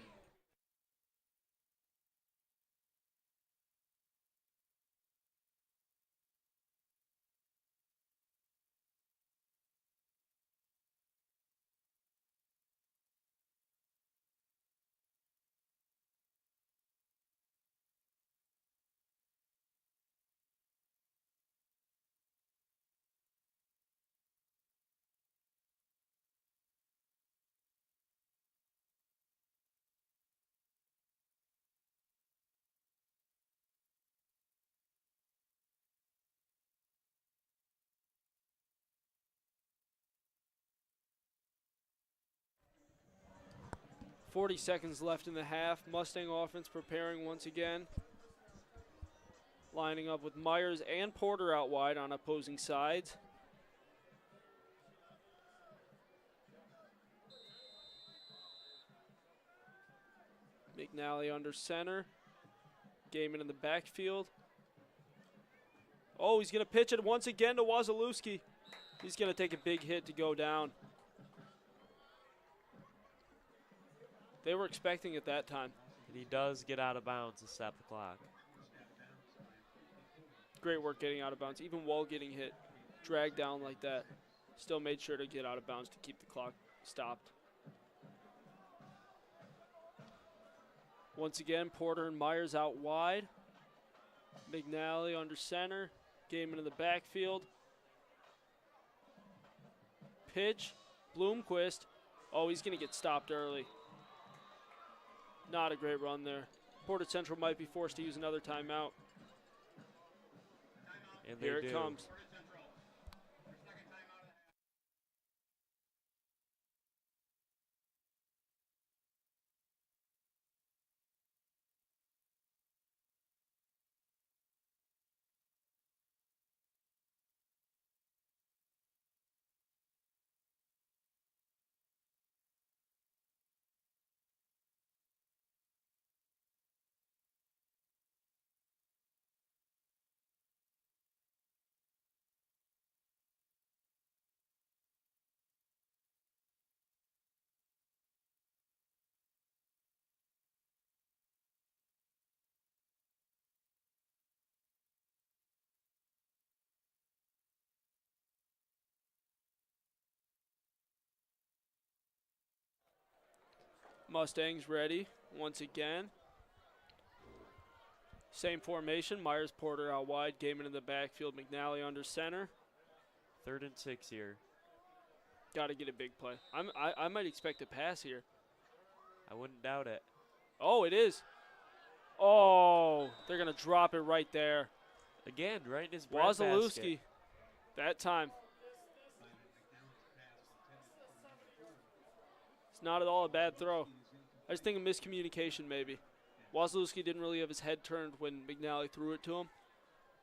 .40 seconds left in the half. Mustang offense preparing once again. Lining up with Myers and Porter out wide on opposing sides. McNally under center. Gaiman in the backfield. Oh, he's going to pitch it once again to Wazalewski. He's going to take a big hit to go down. They were expecting it that time. And he does get out of bounds to stop the clock. Great work getting out of bounds. Even Wall getting hit, dragged down like that, still made sure to get out of bounds to keep the clock stopped. Once again, Porter and Myers out wide. McNally under center. Gaiman in the backfield. Pitch. Bloomquist. Oh, he's going to get stopped early. Not a great run there. Portage Central might be forced to use another timeout. And Here it comes. Mustangs ready once again. Same formation. Myers, Porter out wide. Gaiman in the backfield. McNally under center. 3rd and 6 here. Got to get a big play. I might expect a pass here. I wouldn't doubt it. Oh, it is. Oh, they're going to drop it right there. Again, right in his breadbasket. Wazalewski. That time. It's not at all a bad throw. I just think a miscommunication maybe. Wazalewski didn't really have his head turned when McNally threw it to him.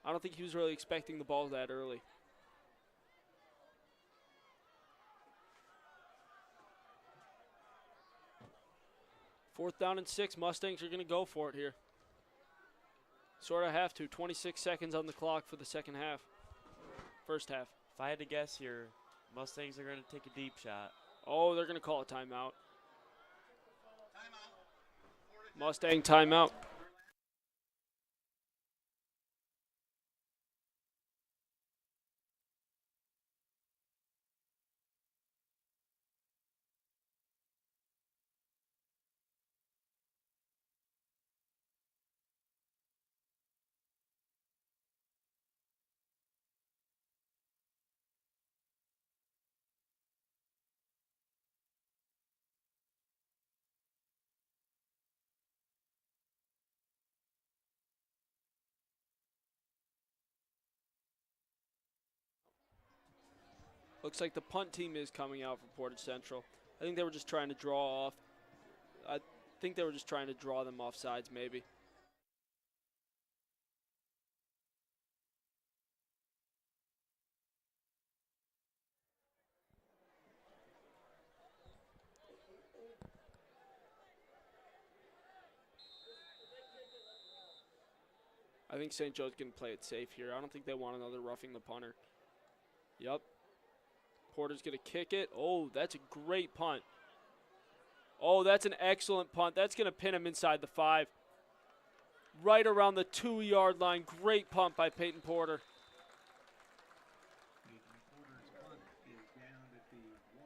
I don't think he was really expecting the ball that early. 4th down and 6. Mustangs are going to go for it here. Sort of have to. 26 seconds on the clock for the second half. First half. If I had to guess here, Mustangs are going to take a deep shot. Oh, they're going to call a timeout. Mustang timeout. Looks like the punt team is coming out for Portage Central. I think they were just trying to draw off. I think they were just trying to draw them off sides maybe. I think St. Joe's going to play it safe here. I don't think they want another roughing the punter. Yep. Porter's going to kick it. Oh, that's a great punt. Oh, that's an excellent punt. That's going to pin him inside the 5. Right around the 2-yard line. Great punt by Peyton Porter.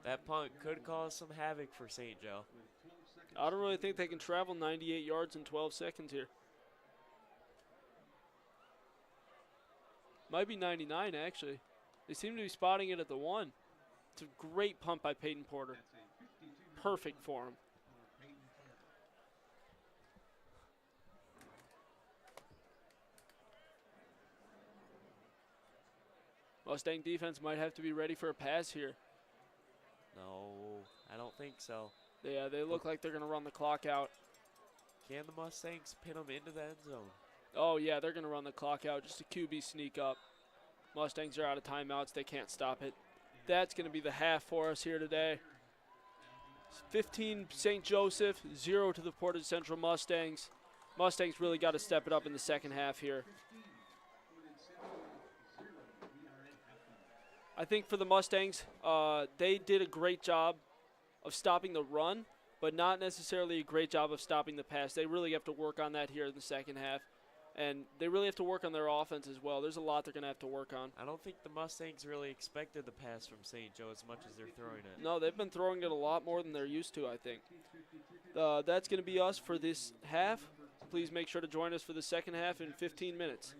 That punt could cause some havoc for St. Joe. I don't really think they can travel 98 yards in 12 seconds here. Might be 99, actually. They seem to be spotting it at the 1. It's a great punt by Peyton Porter. Perfect for him. Mustang defense might have to be ready for a pass here. No, I don't think so. Yeah, they look like they're going to run the clock out. Can the Mustangs pin them into the end zone? Oh, yeah, they're going to run the clock out. Just a QB sneak up. Mustangs are out of timeouts. They can't stop it. That's going to be the half for us here today. 15 St. Joseph, 0 to the Portage Central Mustangs. Mustangs really got to step it up in the second half here. I think for the Mustangs, they did a great job of stopping the run, but not necessarily a great job of stopping the pass. They really have to work on that here in the second half. And they really have to work on their offense as well. There's a lot they're going to have to work on. I don't think the Mustangs really expected the pass from St. Joe as much as they're throwing it. No, they've been throwing it a lot more than they're used to, I think. That's going to be us for this half. Please make sure to join us for the second half in 15 minutes.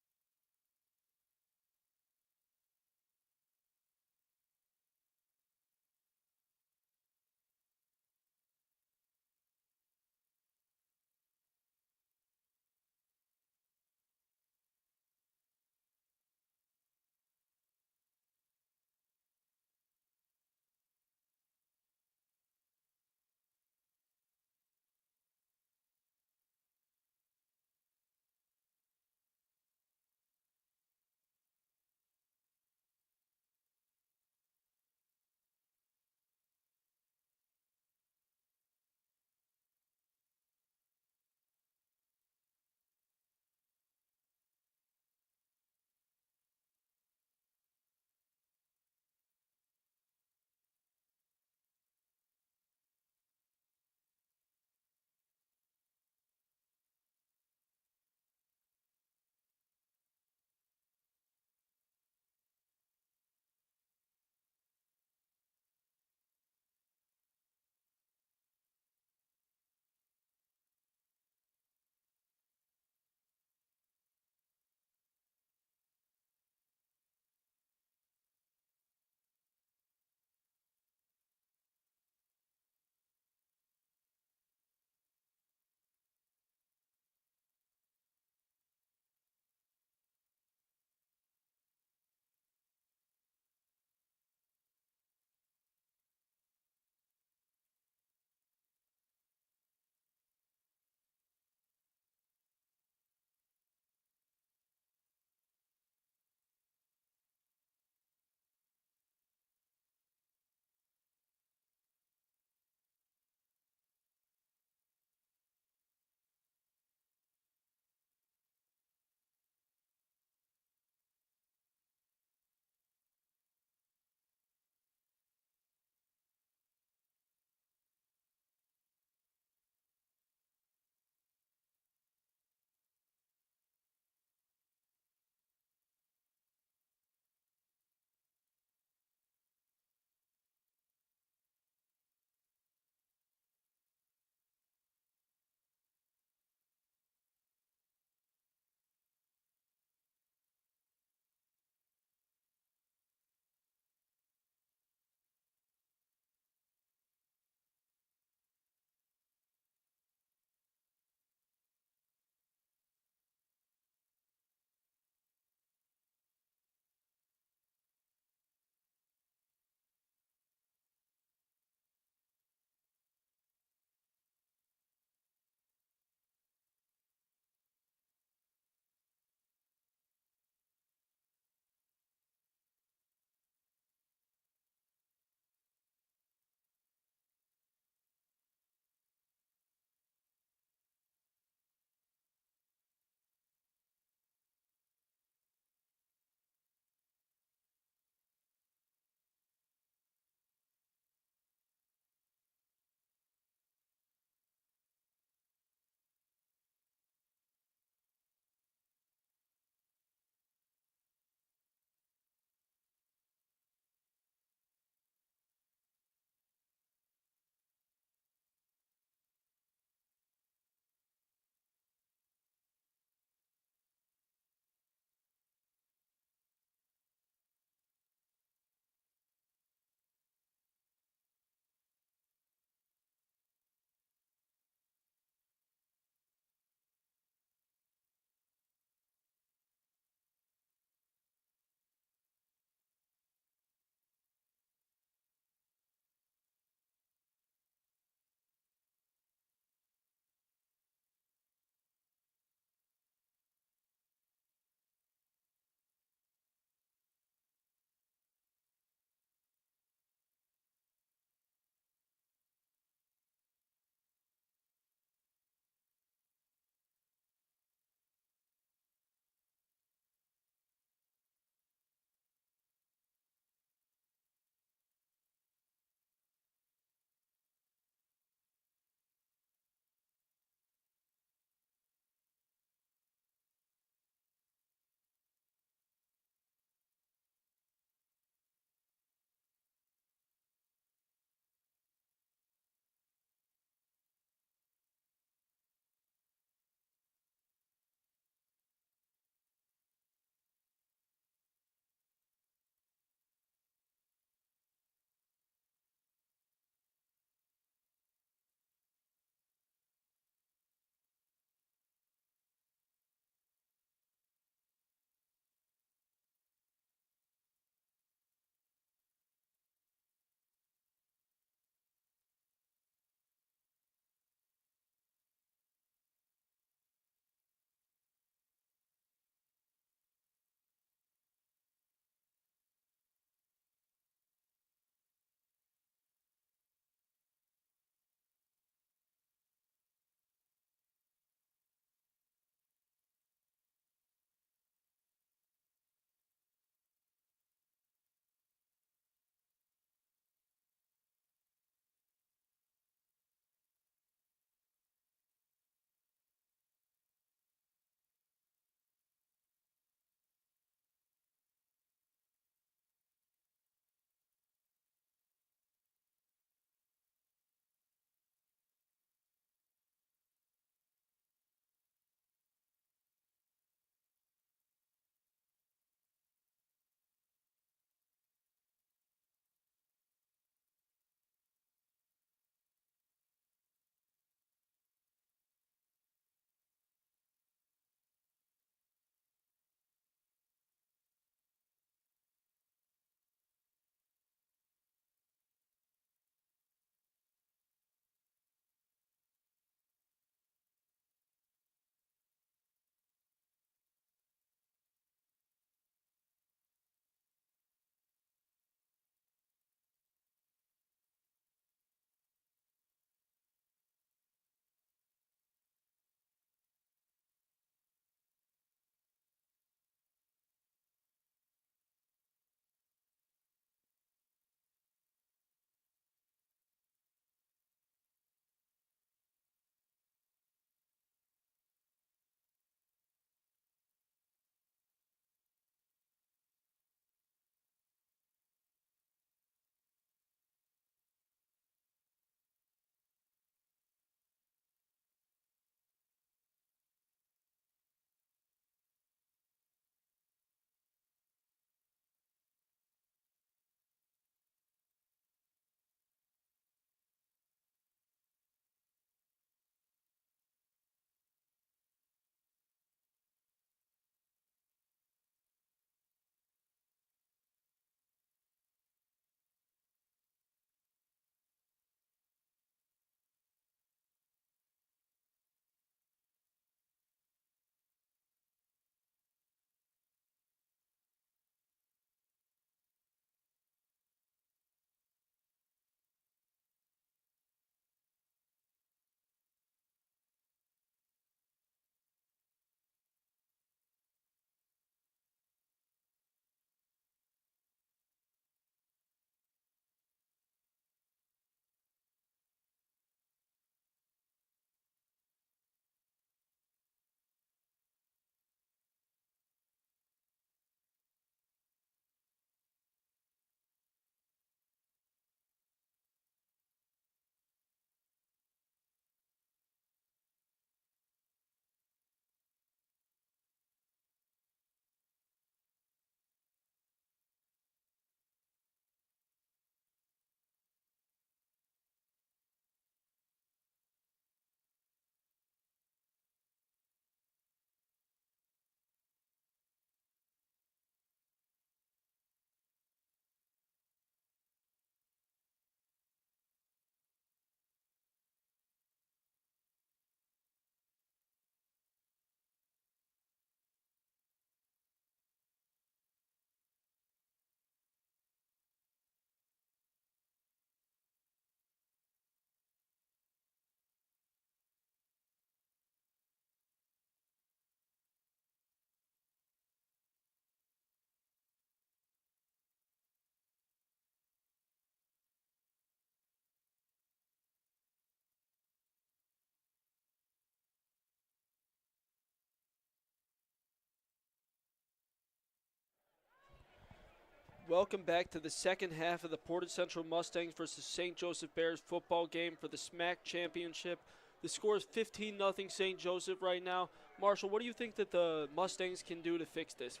Welcome back to the second half of the Portage Central Mustangs versus St. Joseph Bears football game for the SMAC Championship. The score is 15-0 St. Joseph right now. Marshall, what do you think that the Mustangs can do to fix this?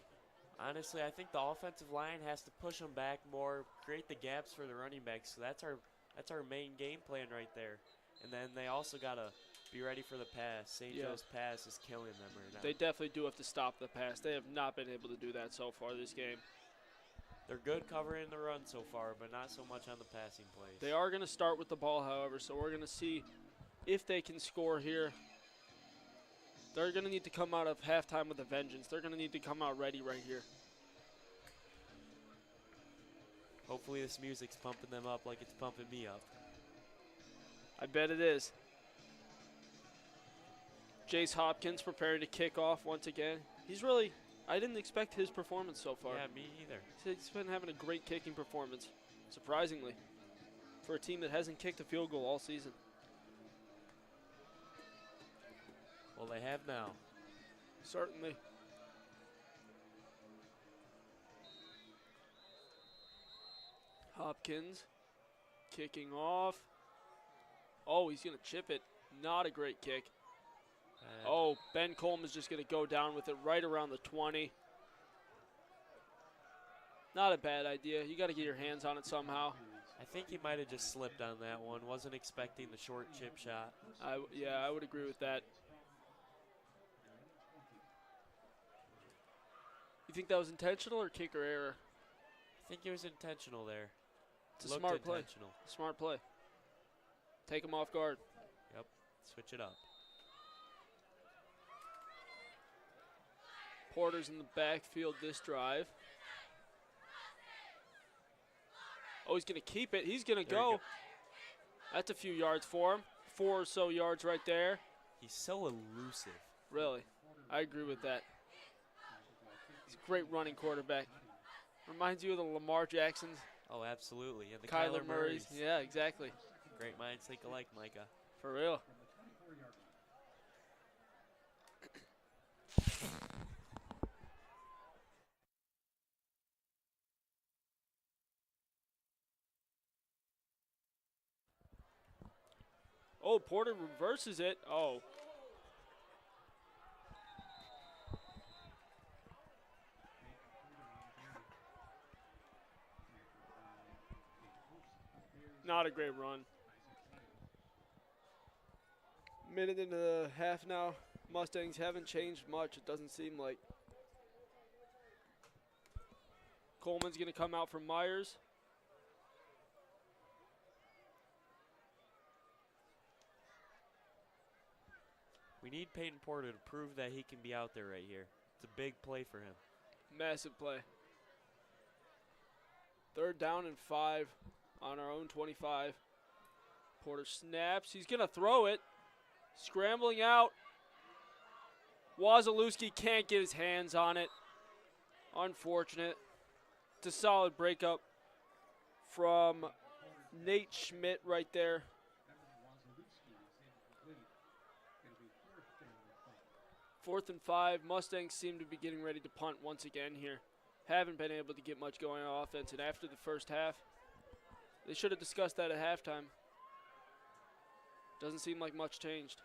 Honestly, I think the offensive line has to push them back more, create the gaps for the running backs. So that's our main game plan right there. And then they also got to be ready for the pass. St. Joe's pass is killing them right now. They definitely do have to stop the pass. They have not been able to do that so far this game. They're good covering the run so far, but not so much on the passing plays. They are going to start with the ball, however, so we're going to see if they can score here. They're going to need to come out of halftime with a vengeance. They're going to need to come out ready right here. Hopefully this music's pumping them up like it's pumping me up. I bet it is. Jace Hopkins preparing to kick off once again. I didn't expect his performance so far. Yeah, me either. He's been having a great kicking performance, surprisingly, for a team that hasn't kicked a field goal all season. Well, they have now. Certainly. Hopkins kicking off. Oh, he's going to chip it. Not a great kick. Oh, Ben Coleman's just going to go down with it right around the 20. Not a bad idea. You got to get your hands on it somehow. I think he might have just slipped on that one. Wasn't expecting the short chip shot. Yeah, I would agree with that. You think that was intentional or kicker error? I think it was intentional there. It's a smart play. Smart play. Take him off guard. Yep. Switch it up. Porter's in the backfield this drive. Oh, he's going to keep it. He's going to go. That's a few yards for him. 4 or so yards right there. He's so elusive. Really. I agree with that. He's a great running quarterback. Reminds you of the Lamar Jacksons. Oh, absolutely. And the Kyler Murray's. Yeah, exactly. Great minds think alike, Micah. For real. Oh, Porter reverses it. Oh. Not a great run. Minute into the half now. Mustangs haven't changed much, it doesn't seem like. Coleman's going to come out for Myers. We need Peyton Porter to prove that he can be out there right here. It's a big play for him. Massive play. 3rd down and 5 on our own 25. Porter snaps. He's going to throw it. Scrambling out. Wazalewski can't get his hands on it. Unfortunate. It's a solid breakup from Nate Schmidt right there. 4th and 5. Mustangs seem to be getting ready to punt once again here. Haven't been able to get much going on offense, and after the first half, they should have discussed that at halftime. Doesn't seem like much changed.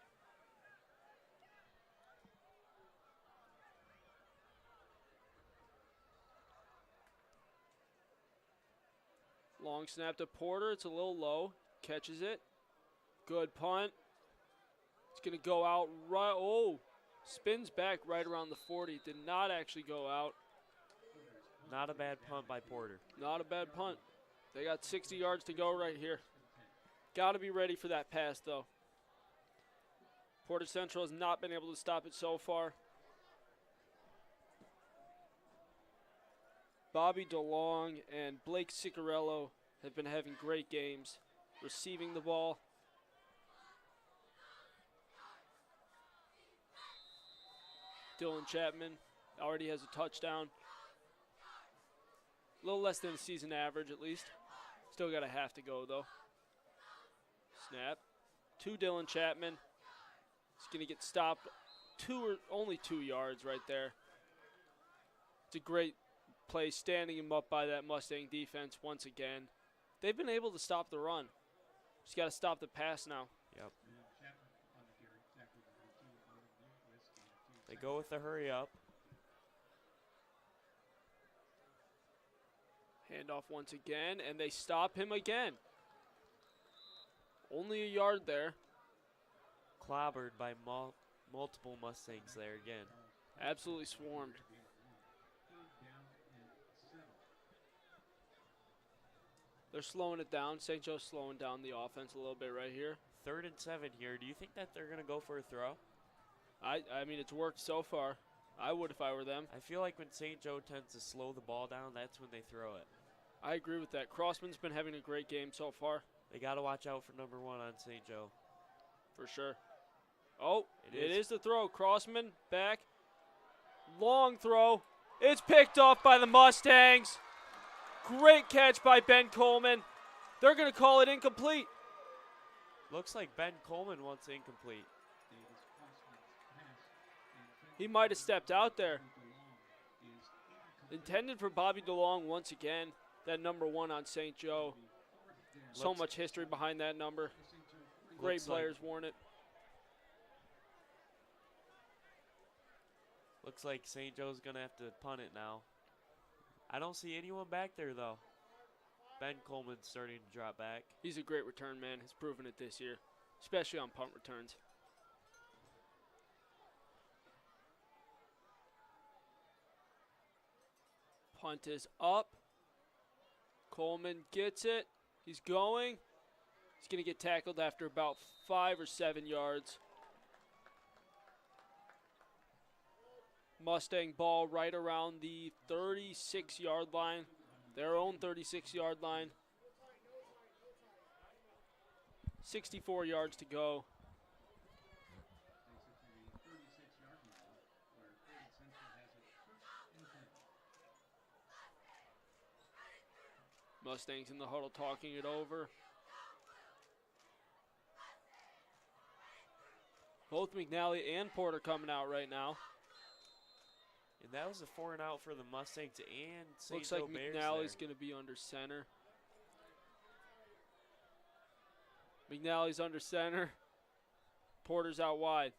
Long snap to Porter. It's a little low. Catches it. Good punt. It's going to go out right. Oh, spins back right around the 40. Did not actually go out. Not a bad punt by Porter. Not a bad punt. They got 60 yards to go right here. Got to be ready for that pass, though. Portage Central has not been able to stop it so far. Bobby DeLong and Blake Ciccarello have been having great games receiving the ball. Dylan Chapman already has a touchdown. A little less than a season average, at least. Still got a half to go, though. Snap. To Dylan Chapman. He's going to get stopped only 2 yards right there. It's a great play standing him up by that Mustang defense once again. They've been able to stop the run. Just got to stop the pass now. Yep. They go with the hurry up. Handoff once again, and they stop him again. Only a yard there. Clobbered by multiple Mustangs there again. Absolutely swarmed. They're slowing it down. St. Joe's slowing down the offense a little bit right here. 3rd and 7 here. Do you think that they're going to go for a throw? I mean, it's worked so far. I would if I were them. I feel like when St. Joe tends to slow the ball down, that's when they throw it. I agree with that. Crossman's been having a great game so far. They got to watch out for number 1 on St. Joe. For sure. Oh, it is is the throw. Crossman back. Long throw. It's picked off by the Mustangs. Great catch by Ben Coleman. They're going to call it incomplete. Looks like Ben Coleman wants incomplete. He might have stepped out there. Intended for Bobby DeLong once again. That number 1 on St. Joe. So much history behind that number. Great players worn it. Looks like St. Joe's going to have to punt it now. I don't see anyone back there, though. Ben Coleman's starting to drop back. He's a great return man. He's proven it this year, especially on punt returns. Punt is up. Coleman gets it. He's going. He's going to get tackled after about 5 or 7 yards. Mustang ball right around the 36-yard line, their own 36-yard line. 64 yards to go. Mustangs in the huddle talking it over. Both McNally and Porter coming out right now. And that was a 4 and out for the Mustangs and St. Looks Joe like Bears McNally's there. going to be under center. McNally's under center. Porter's out wide.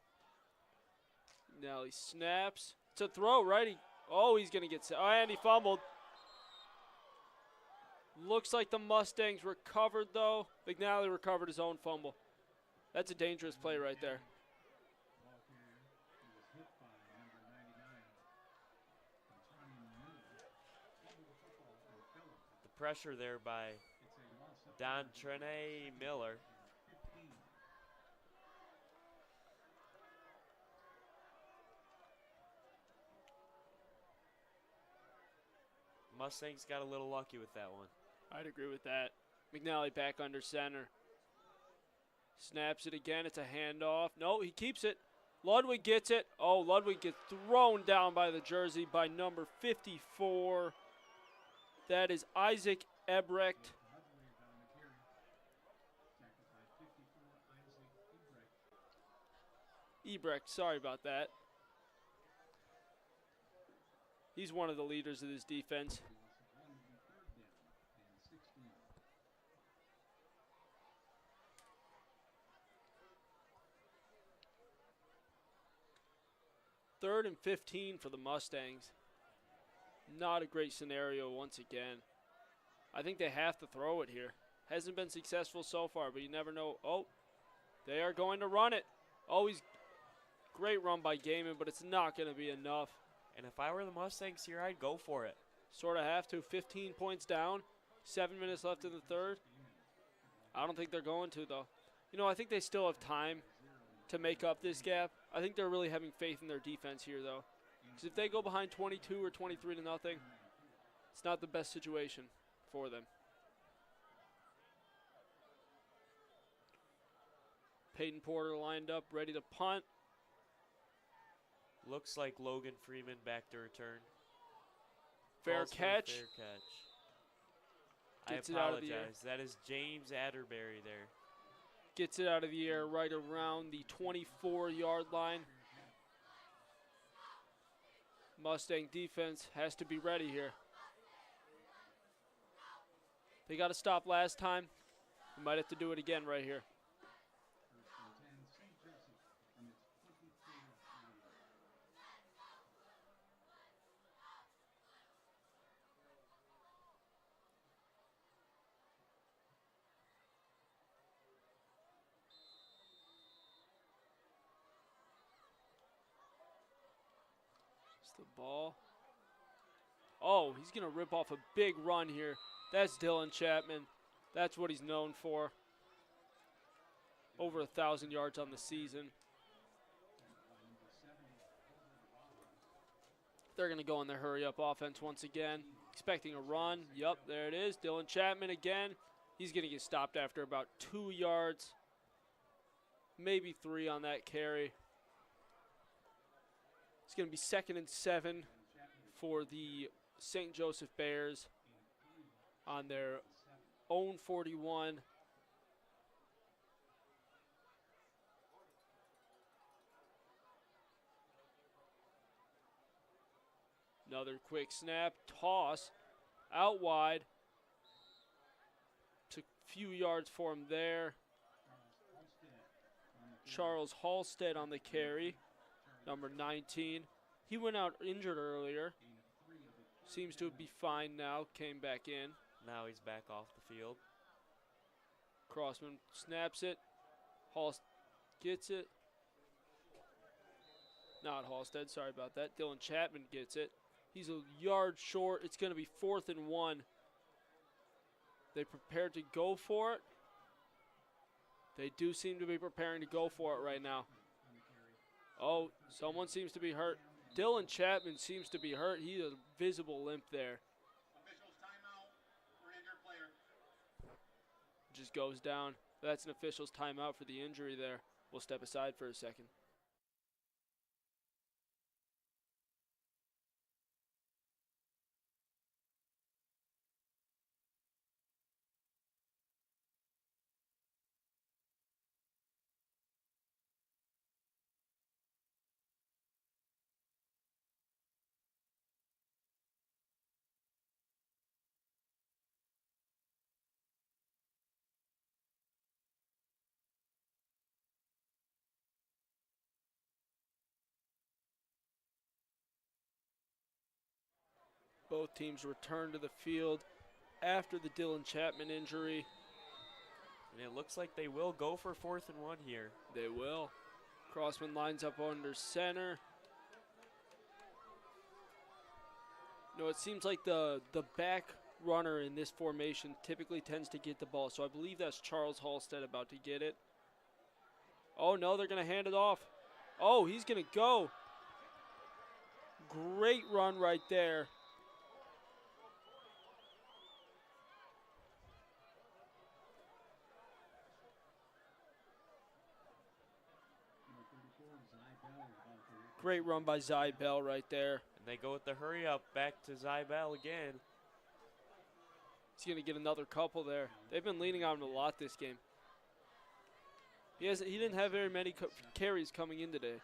McNally snaps. It's a throw, right? He's going to get set. Oh, and he fumbled. Looks like the Mustangs recovered, though. McNally recovered his own fumble. That's a dangerous play right there. The pressure there by Don Trene Miller. Mustangs got a little lucky with that one. I'd agree with that. McNally back under center. Snaps it again. It's a handoff. No, he keeps it. Ludwig gets it. Oh, Ludwig gets thrown down by the jersey by number 54. That is Isaac Ebrecht. Ebrecht, sorry about that. He's one of the leaders of this defense. Third and 15 for the Mustangs. Not a great scenario once again. I think they have to throw it here. Hasn't been successful so far, but you never know. Oh, they are going to run it. Always great run by Gaiman, but it's not going to be enough. And if I were the Mustangs here, I'd go for it. Sort of have to. 15 points down. 7 minutes left in the third. I don't think they're going to, though. You know, I think they still have time to make up this gap. I think they're really having faith in their defense here, though. Because if they go behind 22 or 23 to nothing, it's not the best situation for them. Peyton Porter lined up, ready to punt. Looks like Logan Freeman back to return. Fair Calls for a catch. Fair catch. Gets I it out of the air. apologize. That is James Atterbury there. Gets it out of the air right around the 24-yard line. Mustang defense has to be ready here. They got to stop last time. We might have to do it again right here. First and 10, St. Joseph from its 23-yard line. It's the ball. Oh, he's going to rip off a big run here. That's Dylan Chapman. That's what he's known for. Over 1,000 yards on the season. They're going to go in their hurry-up offense once again. Expecting a run. Yup, there it is. Dylan Chapman again. He's going to get stopped after about 2 yards. Maybe 3 on that carry. It's going to be 2nd and 7 for the St. Joseph Bears on their own 41. Another quick snap, toss, out wide. Took a few yards for him there. Charles Halstead on the carry, number 19. He went out injured earlier. Seems to be fine now, came back in. Now he's back off the field. Crossman snaps it. Halstead gets it. Not Halstead, sorry about that. Dylan Chapman gets it. He's a yard short. It's going to be 4th and 1. They prepared to go for it. They do seem to be preparing to go for it right now. Oh, someone seems to be hurt. Dylan Chapman seems to be hurt. He has a visible limp there. Officials timeout for injured player. Just goes down. That's an official's timeout for the injury there. We'll step aside for a second. Both teams return to the field after the Dylan Chapman injury. And it looks like they will go for 4th and 1 here. They will. Crossman lines up under center. No, it seems like the back runner in this formation typically tends to get the ball. So I believe that's Charles Halstead about to get it. Oh, no, they're going to hand it off. Oh, he's going to go. Great run right there. Great run by Zybell right there. And they go with the hurry up back to Zybell again. He's going to get another couple there. They've been leaning on him a lot this game. He didn't have very many carries coming in today.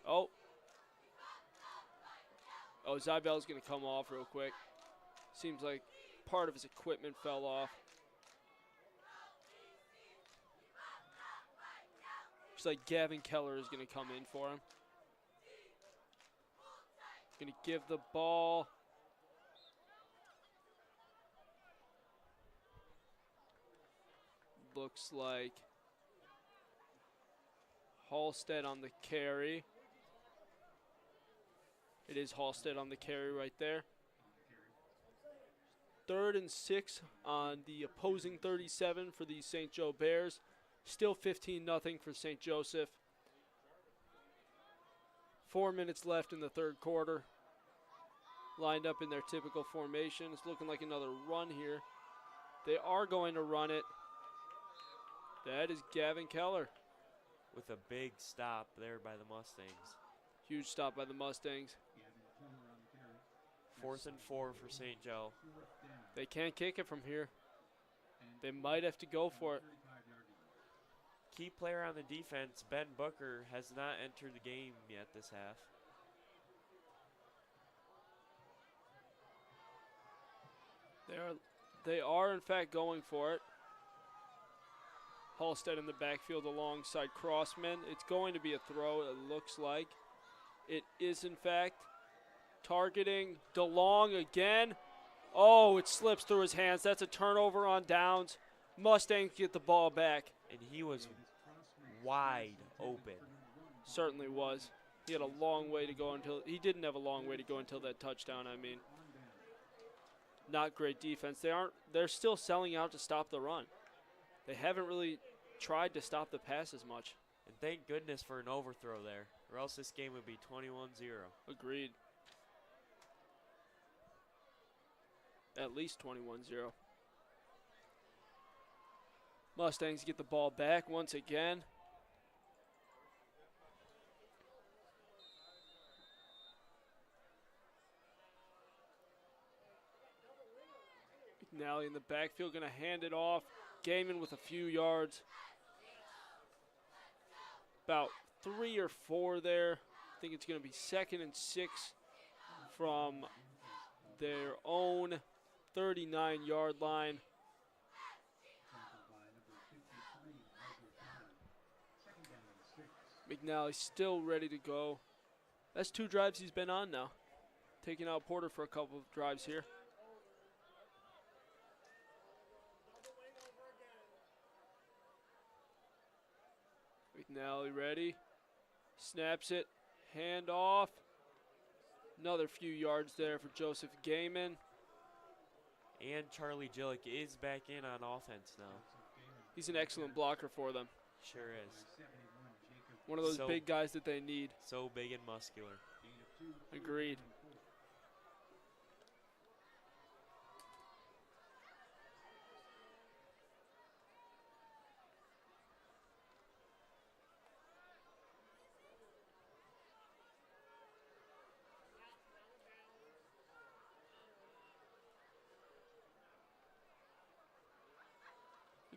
Oh, Zybell's going to come off real quick. Seems like part of his equipment fell off. Looks like Gavin Keller is going to come in for him. Going to give the ball. Looks like Halstead on the carry. It is Halstead on the carry right there. 3rd and 6 on the opposing 37 for the St. Joe Bears. Still 15-0 for St. Joseph. 4 minutes left in the 3rd quarter. Lined up in their typical formation. It's looking like another run here. They are going to run it. That is Gavin Keller. With a big stop there by the Mustangs. Huge stop by the Mustangs. 4th and 4 for St. Joe. They can't kick it from here. They might have to go for it. Key player on the defense, Ben Booker, has not entered the game yet this half. They are They are, in fact, going for it. Halstead in the backfield alongside Crossman. It's going to be a throw, it looks like. It is, in fact, targeting DeLong again. Oh, it slips through his hands. That's a turnover on downs. Mustangs get the ball back. And he was wide open. Certainly was. He had a long way to go until, he didn't have a long way to go until that touchdown, I mean. Not great defense. They're still selling out to stop the run. They haven't really tried to stop the pass as much. And thank goodness for an overthrow there, or else this game would be 21-0. Agreed. At least 21-0. Mustangs get the ball back once again. McNally in the backfield, going to hand it off. Gaiman with a few yards. About 3 or 4 there. I think it's going to be 2nd and 6 from their own 39-yard line. McNally still ready to go. That's 2 drives he's been on now. Taking out Porter for a couple of drives here. McNally ready. Snaps it. Hand off. Another few yards there for Joseph Gaiman. And Charlie Gillick is back in on offense now. He's an excellent blocker for them. Sure is. One of those big guys that they need. So big and muscular. Agreed.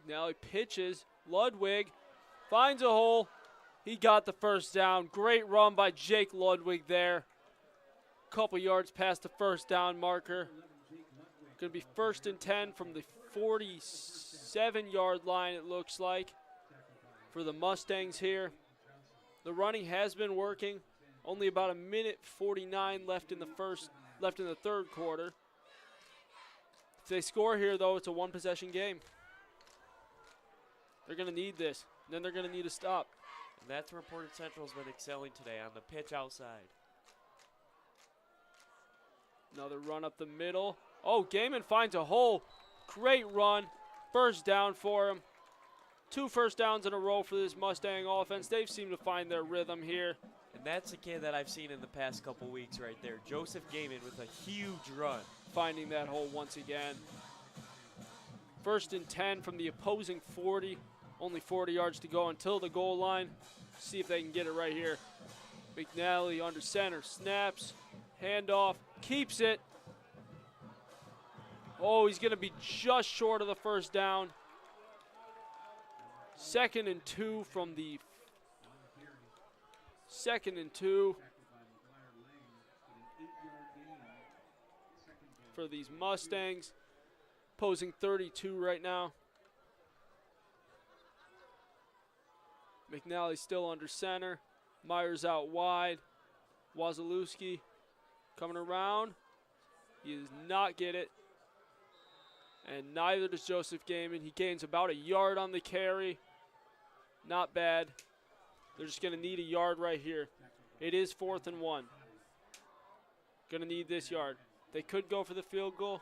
Now he pitches. Ludwig finds a hole. He got the first down. Great run by Jake Ludwig there. Couple yards past the first down marker. Going to be 1st and 10 from the 47-yard line, it looks like, for the Mustangs here. The running has been working. Only about 1:49 left in the third quarter. If they score here, though, it's a one-possession game. They're going to need this. And then they're going to need a stop. And that's where Portage Central's been excelling today, on the pitch outside. Another run up the middle. Oh, Gaiman finds a hole. Great run. First down for him. 2 first downs in a row for this Mustang offense. They've seemed to find their rhythm here. And that's a kid that I've seen in the past couple weeks right there. Joseph Gaiman with a huge run. Finding that hole once again. 1st and 10 from the opposing 40. Only 40 yards to go until the goal line. See if they can get it right here. McNally under center. Snaps. Handoff. Keeps it. Oh, he's going to be just short of the first down. 2nd and 2 from the 2nd and 2 for these Mustangs. Posing 32 right now. McNally still under center. Myers out wide. Wazalewski coming around. He does not get it. And neither does Joseph Gaiman. He gains about a yard on the carry. Not bad. They're just going to need a yard right here. It is 4th and 1. Going to need this yard. They could go for the field goal,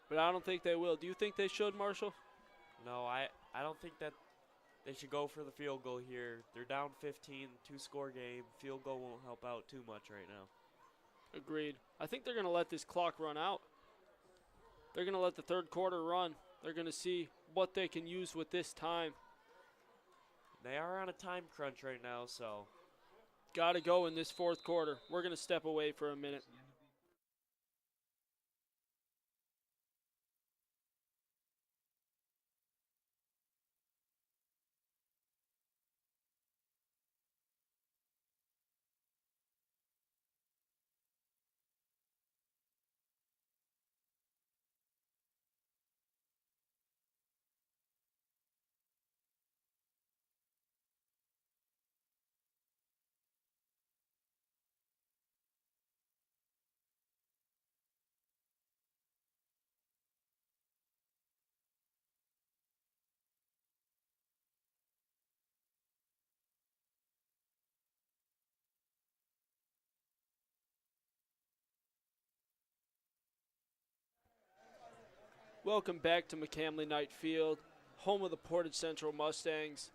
but I don't think they will. Do you think they should, Marshall? No, I don't think that they should go for the field goal here. They're down 15, 2-score game. Field goal won't help out too much right now. Agreed. I think they're going to let this clock run out. They're going to let the third quarter run. They're going to see what they can use with this time. They are on a time crunch right now, so. Got to go in this 4th quarter. We're going to step away for a minute. Welcome back to McCamley KNIGHT Field, home of the Portage Central Mustangs.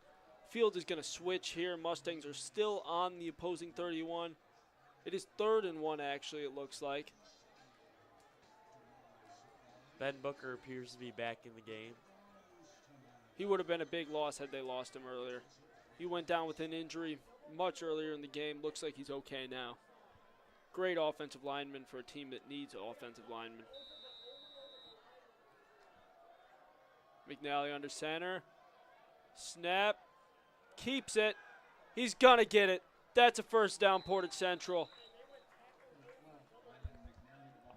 Field is going to switch here. Mustangs are still on the opposing 31. It is 3rd and 1, actually, it looks like. Ben Booker appears to be back in the game. He would have been a big loss had they lost him earlier. He went down with an injury much earlier in the game. Looks like he's okay now. Great offensive lineman for a team that needs offensive linemen. McNally under center. Snap. Keeps it. He's going to get it. That's a first down, Portage Central.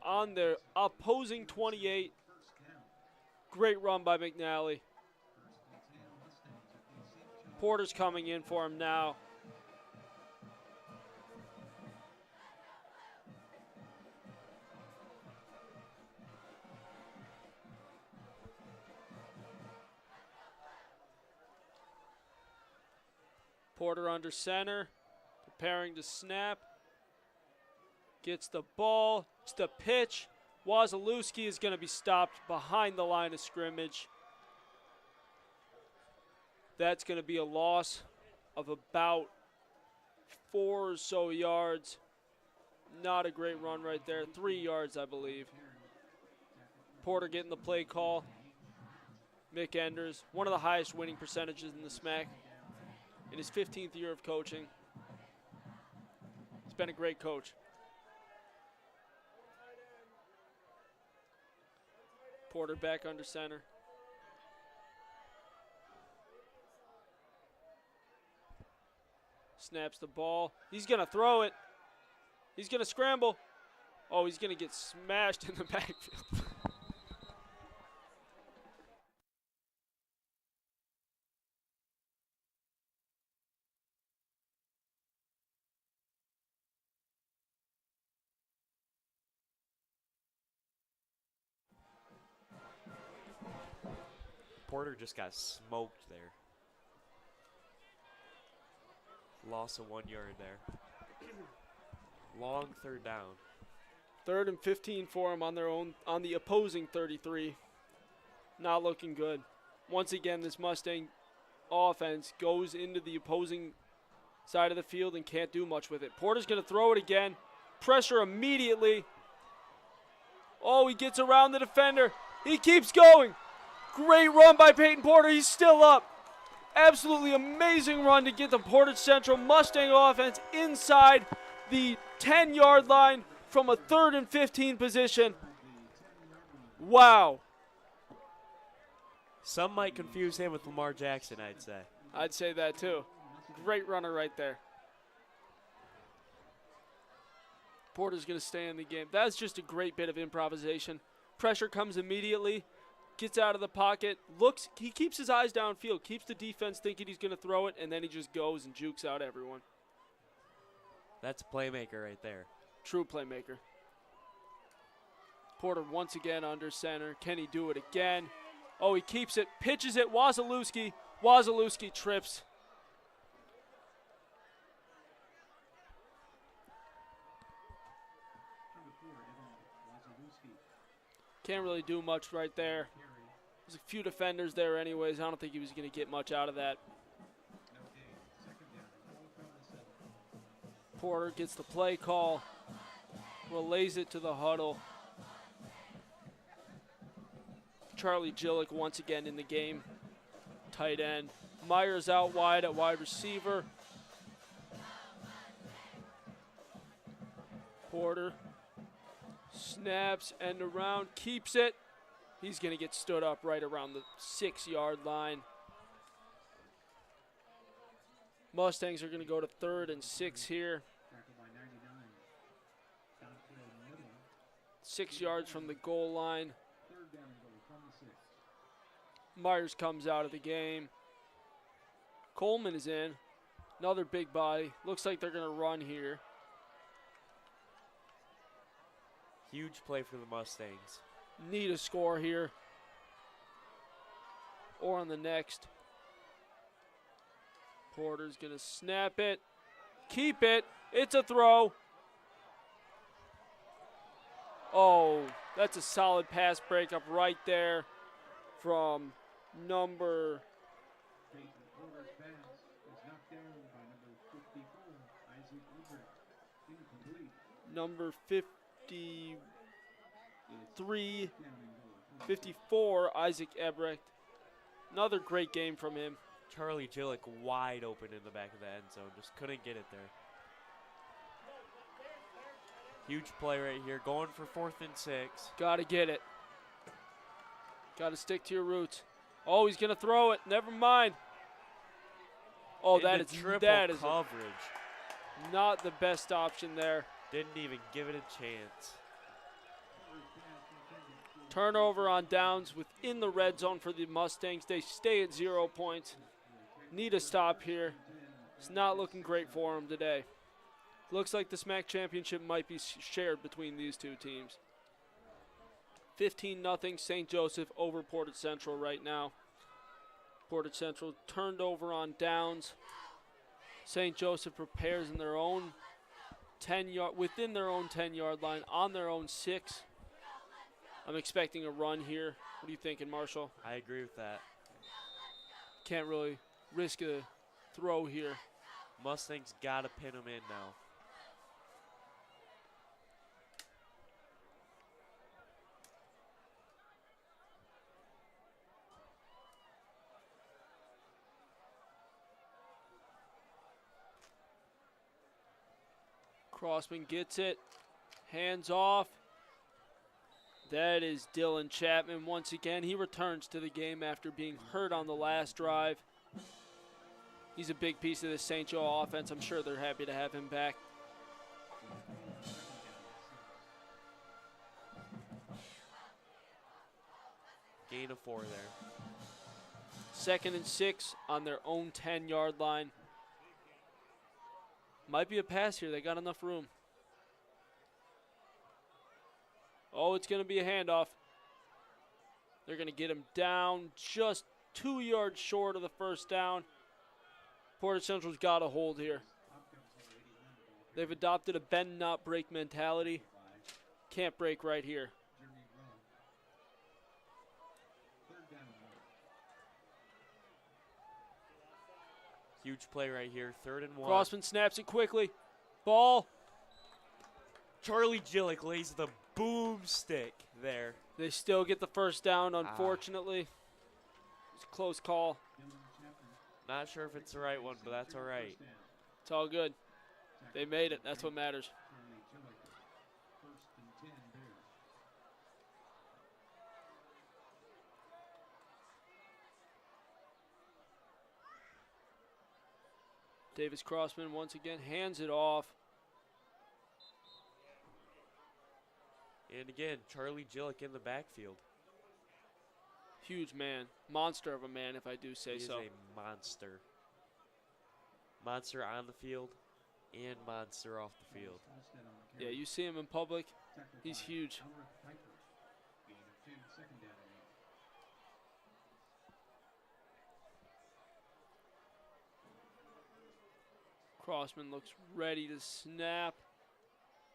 On their opposing 28. Great run by McNally. Porter's coming in for him now. Porter under center, preparing to snap. Gets the ball, it's the pitch. Wazalewski is going to be stopped behind the line of scrimmage. That's going to be a loss of about 4 or so yards. Not a great run right there. 3 yards, I believe. Porter getting the play call. Mick Enders, one of the highest winning percentages in the SMAC in his 15th year of coaching. He's been a great coach. Porter back under center. Snaps the ball. He's going to throw it. He's going to scramble. Oh, he's going to get smashed in the backfield. Porter just got smoked there. Loss of 1 yard there. Long 3rd down. 3rd and 15 for him on the opposing 33. Not looking good. Once again, this Mustang offense goes into the opposing side of the field and can't do much with it. Porter's going to throw it again. Pressure immediately. Oh, he gets around the defender. He keeps going. Great run by Peyton Porter. He's still up. Absolutely amazing run to get the Portage Central Mustang offense inside the 10-yard line from a 3rd and 15 position. Wow. Some might confuse him with Lamar Jackson, I'd say. I'd say that too. Great runner right there. Porter's going to stay in the game. That's just a great bit of improvisation. Pressure comes immediately. Gets out of the pocket, looks, he keeps his eyes downfield, keeps the defense thinking he's going to throw it, and then he just goes and jukes out everyone. That's a playmaker right there. True playmaker. Porter once again under center. Can he do it again? Oh, he keeps it, pitches it, Wazalewski. Wazalewski trips. Can't really do much right there. There's a few defenders there anyways. I don't think he was going to get much out of that. Porter gets the play call. Relays it to the huddle. Charlie Gillick once again in the game. Tight end. Myers out wide at wide receiver. Porter snaps, end around, keeps it. He's going to get stood up right around the 6-yard line. Mustangs are going to go to 3rd and 6 here. 6 yards from the goal line. Myers comes out of the game. Coleman is in. Another big body. Looks like they're going to run here. Huge play for the Mustangs. Need a score here. Or on the next. Porter's going to snap it. Keep it. It's a throw. Oh, That's a solid pass breakup right there from number Peyton Porter's pass is knocked down by number 54, Isaac Ebert. Incomplete. number 53, Down and goal. 54, Isaac Ebrecht. Another great game from him. Charlie Gillick wide open in the back of the end zone. Just couldn't get it there. Huge play right here. Going for 4th and 6. Got to get it. Got to stick to your roots. Oh, he's going to throw it. Never mind. Oh, that is triple that is coverage. not the best option there. Didn't even give it a chance. Turnover on downs within the red zone for the Mustangs. They stay at 0 points. Need a stop here. It's not looking great for them today. Looks like the SMAC Championship might be shared between these two teams. 15-0 St. Joseph over Portage Central right now. Portage Central turned over on downs. St. Joseph prepares in their own 10-yard, within their own 10-yard line, on their own 6. I'm expecting a run here. What are you thinking, Marshall? I agree with that. Can't really risk a throw here. Mustangs got to pin them in now. Crossman gets it. Hands off. That is Dylan Chapman once again. He returns to the game after being hurt on the last drive. He's a big piece of this St. Joe offense. I'm sure they're happy to have him back. Gain of 4 there. 2nd and 6 on their own 10-yard line. Might be a pass here. They got enough room. Oh, it's going to be a handoff. They're going to get him down just 2 yards short of the first down. Portage Central's got a hold here. They've adopted a bend not break mentality. Can't break right here. Huge play right here. 3rd and 1. Crossman snaps it quickly. Ball. Charlie Gillick lays the boomstick there. They still get the first down, unfortunately. It's a close call. Not sure if it's the right one, but that's all right. It's all good. They made it. That's what matters. Davis Crossman once again hands it off. And again, Charlie Gillick in the backfield. Huge man. Monster of a man, if I do say so. He is a monster. Monster on the field and monster off the field. Yeah, you see him in public, he's huge. Crossman looks ready to snap.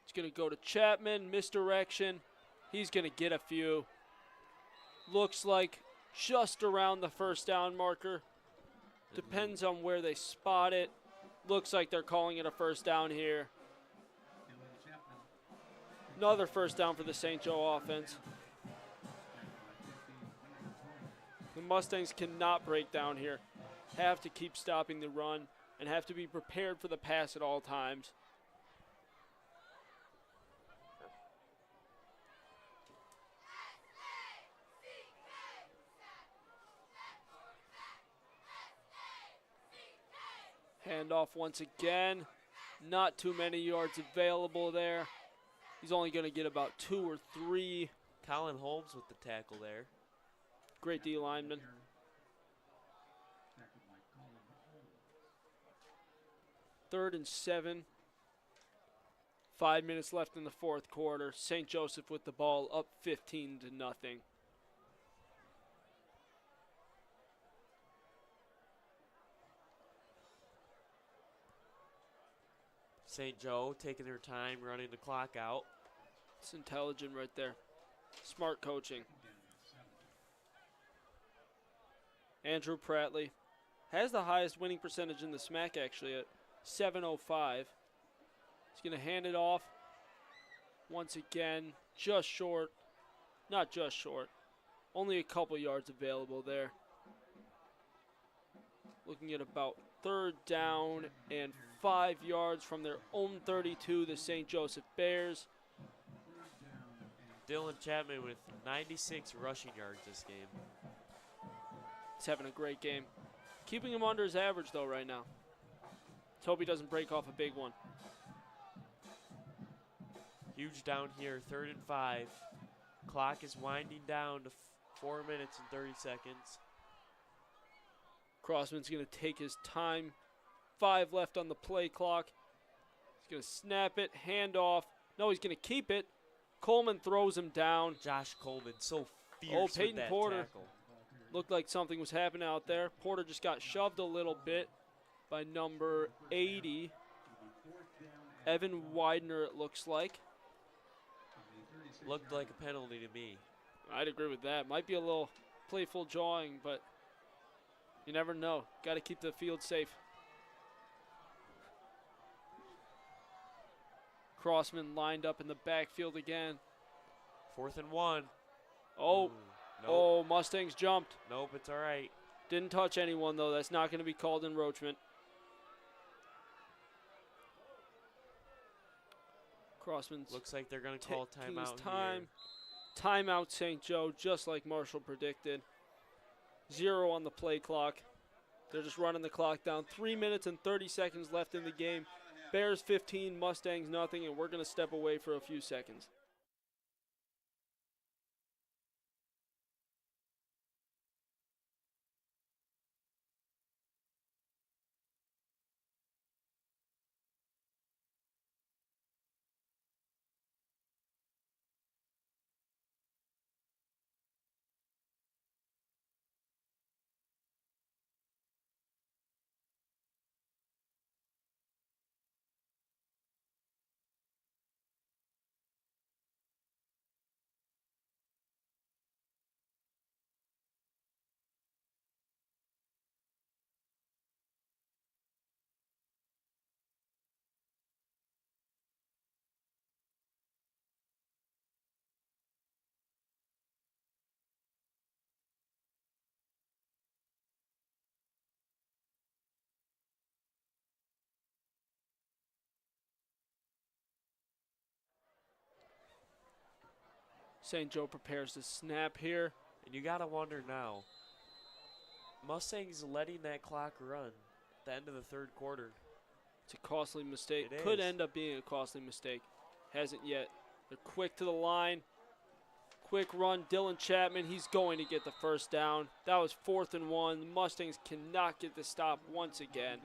It's going to go to Chapman, misdirection. He's going to get a few. Looks like just around the first down marker. Depends on where they spot it. Looks like they're calling it a first down here. Another first down for the St. Joe offense. The Mustangs cannot break down here. Have to keep stopping the run and have to be prepared for the pass at all times. Handoff once again. Not too many yards available there. He's only going to get about 2 or 3. Colin Holmes with the tackle there. Great D lineman. 3rd and 7. 5 minutes left in the 4th quarter. St. Joseph with the ball up 15-0. St. Joe taking their time, running the clock out. It's intelligent right there. Smart coaching. Andrew Pratley has the highest winning percentage in the SMAC, actually, at .705. He's going to hand it off once again, just short. Not just short. Only a couple yards available there. Looking at about 3rd down and 5 yards from their own 32, the St. Joseph Bears. Dylan Chapman with 96 rushing yards this game. He's having a great game. Keeping him under his average, though, right now. Let's hope he doesn't break off a big one. Huge down here, 3rd and 5. Clock is winding down to 4 minutes and 30 seconds. Crossman's going to take his time. 5 left on the play clock. He's going to snap it, hand off. No, he's going to keep it. Coleman throws him down. Josh Coleman, so fierce Peyton with that Porter. tackle. Looked like something was happening out there. Porter just got shoved a little bit by number 80. Evan Widener, it looks like. Looked like a penalty to me. I'd agree with that. Might be a little playful jawing, but you never know. Got to keep the field safe. Crossman lined up in the backfield again. 4th and 1. Oh, Nope. oh, Mustangs jumped. Nope, it's all right. Didn't touch anyone, though. That's not going to be called encroachment. Crossman's Looks like they're going to call a taking his timeout time. here. Timeout St. Joe, just like Marshall predicted. 0 on the play clock. They're just running the clock down. 3 minutes and 30 seconds left in the game. Bears 15, Mustangs nothing, and we're going to step away for a few seconds. St. Joe prepares to snap here. And you got to wonder now, Mustangs letting that clock run at the end of the 3rd quarter. It's a costly mistake. It Could is. end up being a costly mistake. Hasn't yet. They're quick to the line. Quick run. Dylan Chapman, he's going to get the 1st down. That was 4th and 1. The Mustangs cannot get the stop once again.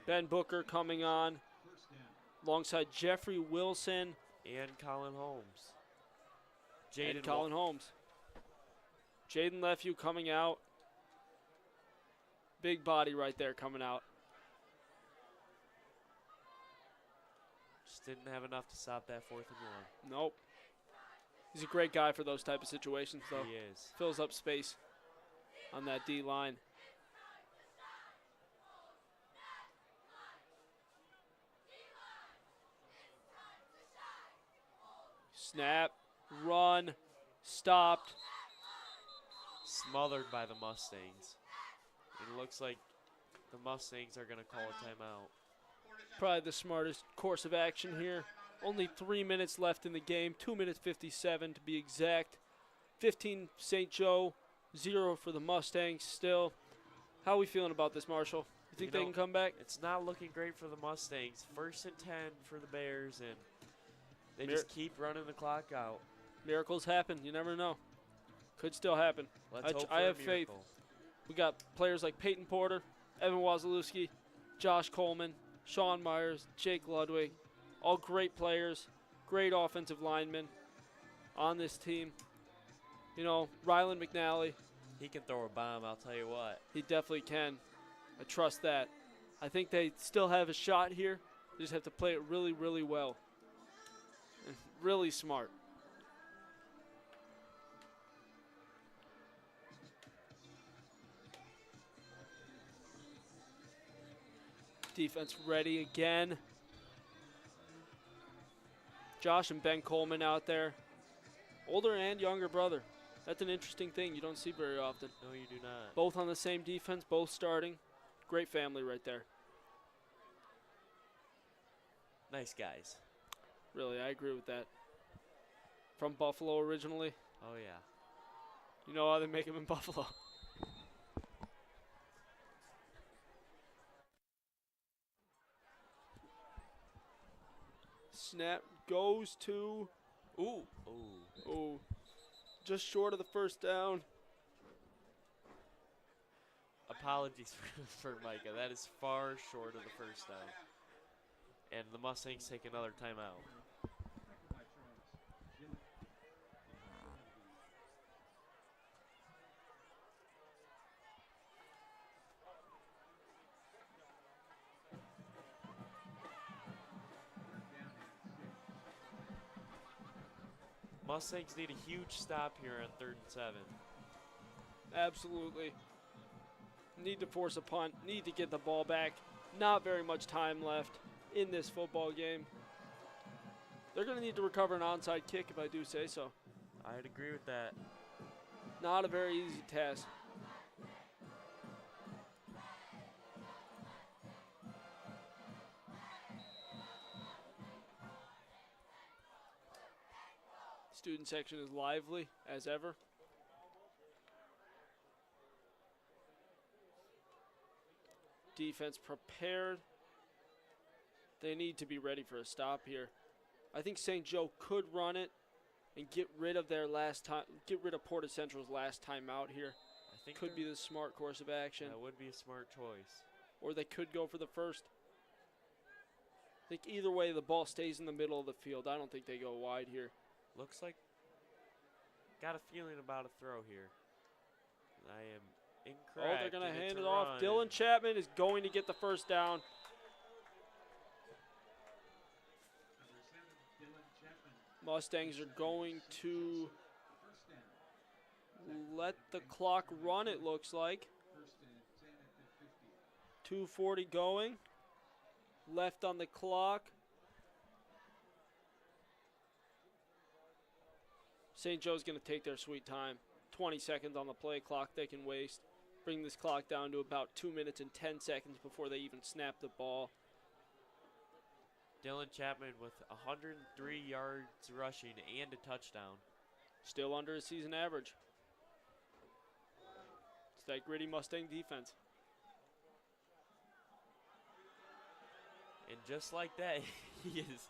Ben Booker coming on alongside Jeffrey Wilson And Colin Holmes. and Colin Holmes. Jaden Lefew coming out. Big body right there coming out. Just didn't have enough to stop that 4th and 1. Nope. He's a great guy for those type of situations, though. He is. Fills up space on that D line. Snap, run, stopped. Smothered by the Mustangs. It looks like the Mustangs are going to call a timeout. Probably the smartest course of action here. Only 3 minutes left in the game, 2 minutes 57 to be exact. 15 St. Joe, 0 for the Mustangs still. How are we feeling about this, Marshall? You think they can come back? It's not looking great for the Mustangs. 1st and 10 for the Bears, and they just keep running the clock out. Miracles happen. You never know. Could still happen. Let's hope for I a have faith. miracle. We got players like Peyton Porter, Evan Wazalewski, Josh Coleman, Sean Myers, Jake Ludwig. All great players, great offensive linemen on this team. You know, Rylan McNally, He can throw a bomb, I'll tell you what. he definitely can. I trust that. I think they still have a shot here. They just have to play it really, really well. Really smart. Defense ready again. Josh and Ben Coleman out there. Older and younger brother. That's an interesting thing you don't see very often. No, you do not. Both on the same defense, both starting. Great family right there. Nice guys. Really, I agree with that. From Buffalo originally. Oh, yeah. You know how they make them in Buffalo. Snap goes to, Ooh. Ooh. oh, just short of the first down. Apologies for Micah. That is far short of the first down. And the Mustangs take another timeout. Mustangs need a huge stop here on 3rd and 7. Absolutely. Need to force a punt. Need to get the ball back. Not very much time left in this football game. They're going to need to recover an onside kick, if I do say so. I'd agree with that. Not a very easy task. Student section is lively as ever. Defense prepared. They need to be ready for a stop here. I think St. Joe could run it and get rid of their last time, get rid of Portage Central's last time out here. I think Could be the smart course of action. that would be a smart choice. Or they could go for the first. I think either way the ball stays in the middle of the field. I don't think they go wide here. Looks like, got a feeling about a throw here. I am incorrect. Oh, they're going to and it's hand a it off. run. Dylan Chapman is going to get the first down. Mustangs are going to let the clock run, it looks like. 2:40 going. Left on the clock. St. Joe's going to take their sweet time. 20 seconds on the play clock they can waste. Bring this clock down to about 2 minutes and 10 seconds before they even snap the ball. Dylan Chapman with 103 yards rushing and a touchdown. Still under his season average. It's that gritty Mustang defense. And just like that, he is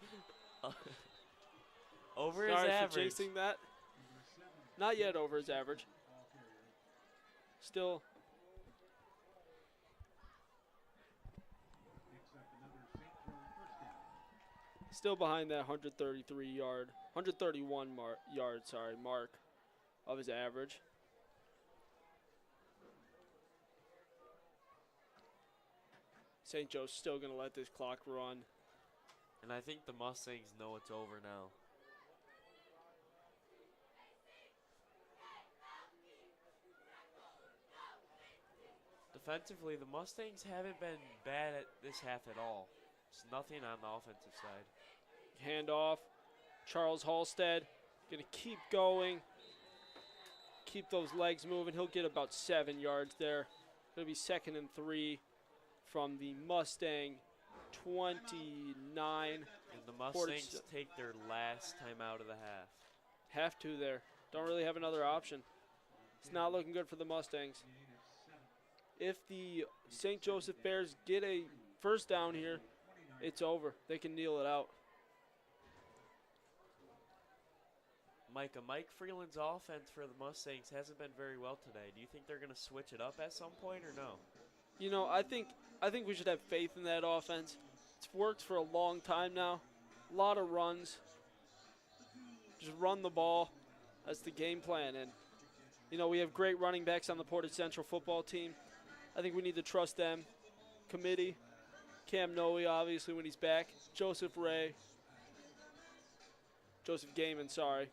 over Sorry his for average. chasing that. Not yet over his average. Still. Still behind that 131 mark of his average. St. Joe's still going to let this clock run. And I think the Mustangs know it's over now. Defensively, the Mustangs haven't been bad at this half at all. It's nothing on the offensive side. Hand off. Charles Halstead going to keep going. Keep those legs moving. He'll get about 7 yards there. Going to be 2nd and 3 from the Mustang 29. And the Mustangs take their last time out of the half. Have to there. Don't really have another option. It's not looking good for the Mustangs. If the St. Joseph Bears get a first down here, it's over. They can kneel it out. Micah, Mike Freeland's offense for the Mustangs hasn't been very well today. Do you think they're going to switch it up at some point or no? You know, I think we should have faith in that offense. It's worked for a long time now. A lot of runs. Just run the ball. That's the game plan. And, you know, we have great running backs on the Portage Central football team. I think we need to trust them. Committee, Cam Noe, obviously, when he's back. Joseph Ray. Joseph Gaiman, sorry.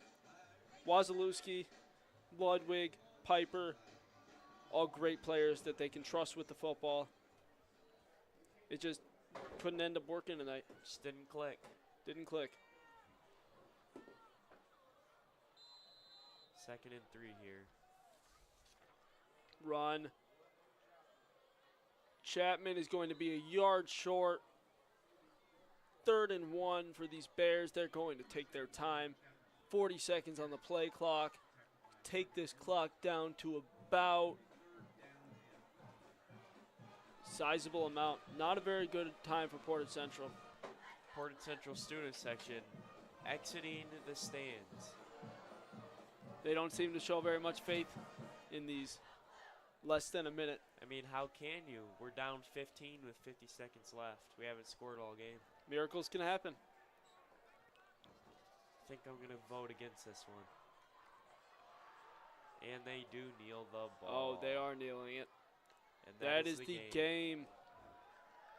Wazalewski, Ludwig, Piper, all great players that they can trust with the football. It just couldn't end up working tonight. Just didn't click. Didn't click. 2nd and 3 here. Run. Chapman is going to be a yard short. 3rd and 1 for these Bears. They're going to take their time. 40 seconds on the play clock. Take this clock down to about sizable amount. Not a very good time for Portage Central. Portage Central student section exiting the stands. They don't seem to show very much faith in these less than a minute. I mean, how can you? We're down 15 with 50 seconds left. We haven't scored all game. Miracles can happen. I think I'm going to vote against this one. And they do kneel the ball. Oh, they are kneeling it. And that is the game.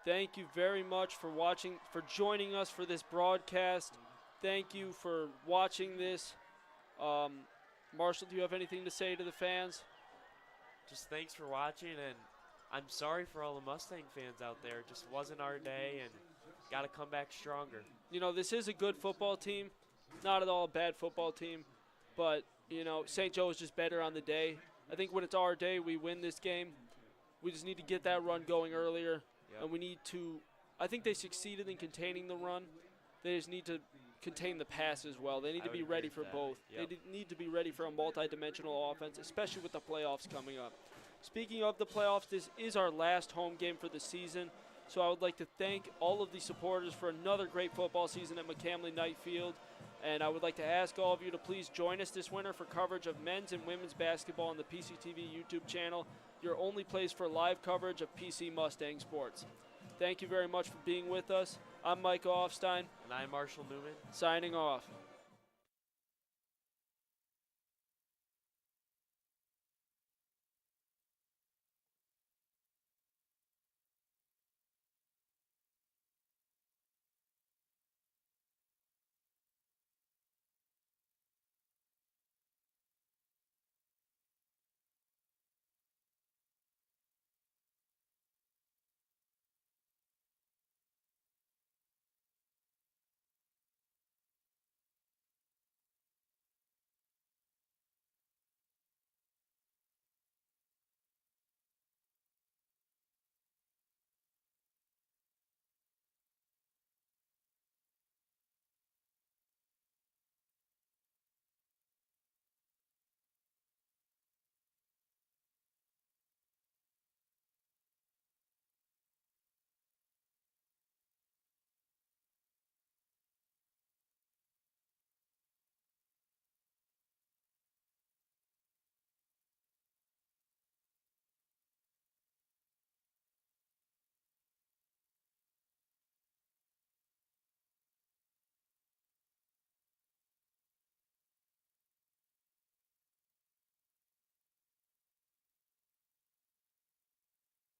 Thank you very much for watching, for joining us for this broadcast. Thank you for watching this. Marshall, do you have anything to say to the fans? Just thanks for watching, and I'm sorry for all the Mustang fans out there. It just wasn't our day, and got to come back stronger. You know, this is a good football team. Not at all a bad football team. But, you know, St. Joe is just better on the day. I think when it's our day, we win this game. We just need to get that run going earlier. Yep. And we need to – I think they succeeded in containing the run. They just need to contain the pass as well. They need to be ready for both. Yep. They need to be ready for a multi-dimensional offense, especially with the playoffs coming up. Speaking of the playoffs, this is our last home game for the season. So I would like to thank all of the supporters for another great football season at McCamley KNIGHT Field. And I would like to ask all of you to please join us this winter for coverage of men's and women's basketball on the PCTV YouTube channel, your only place for live coverage of PC Mustang sports. Thank you very much for being with us. I'm Micah Ofstein. And I'm Marshall Neumann. Signing off.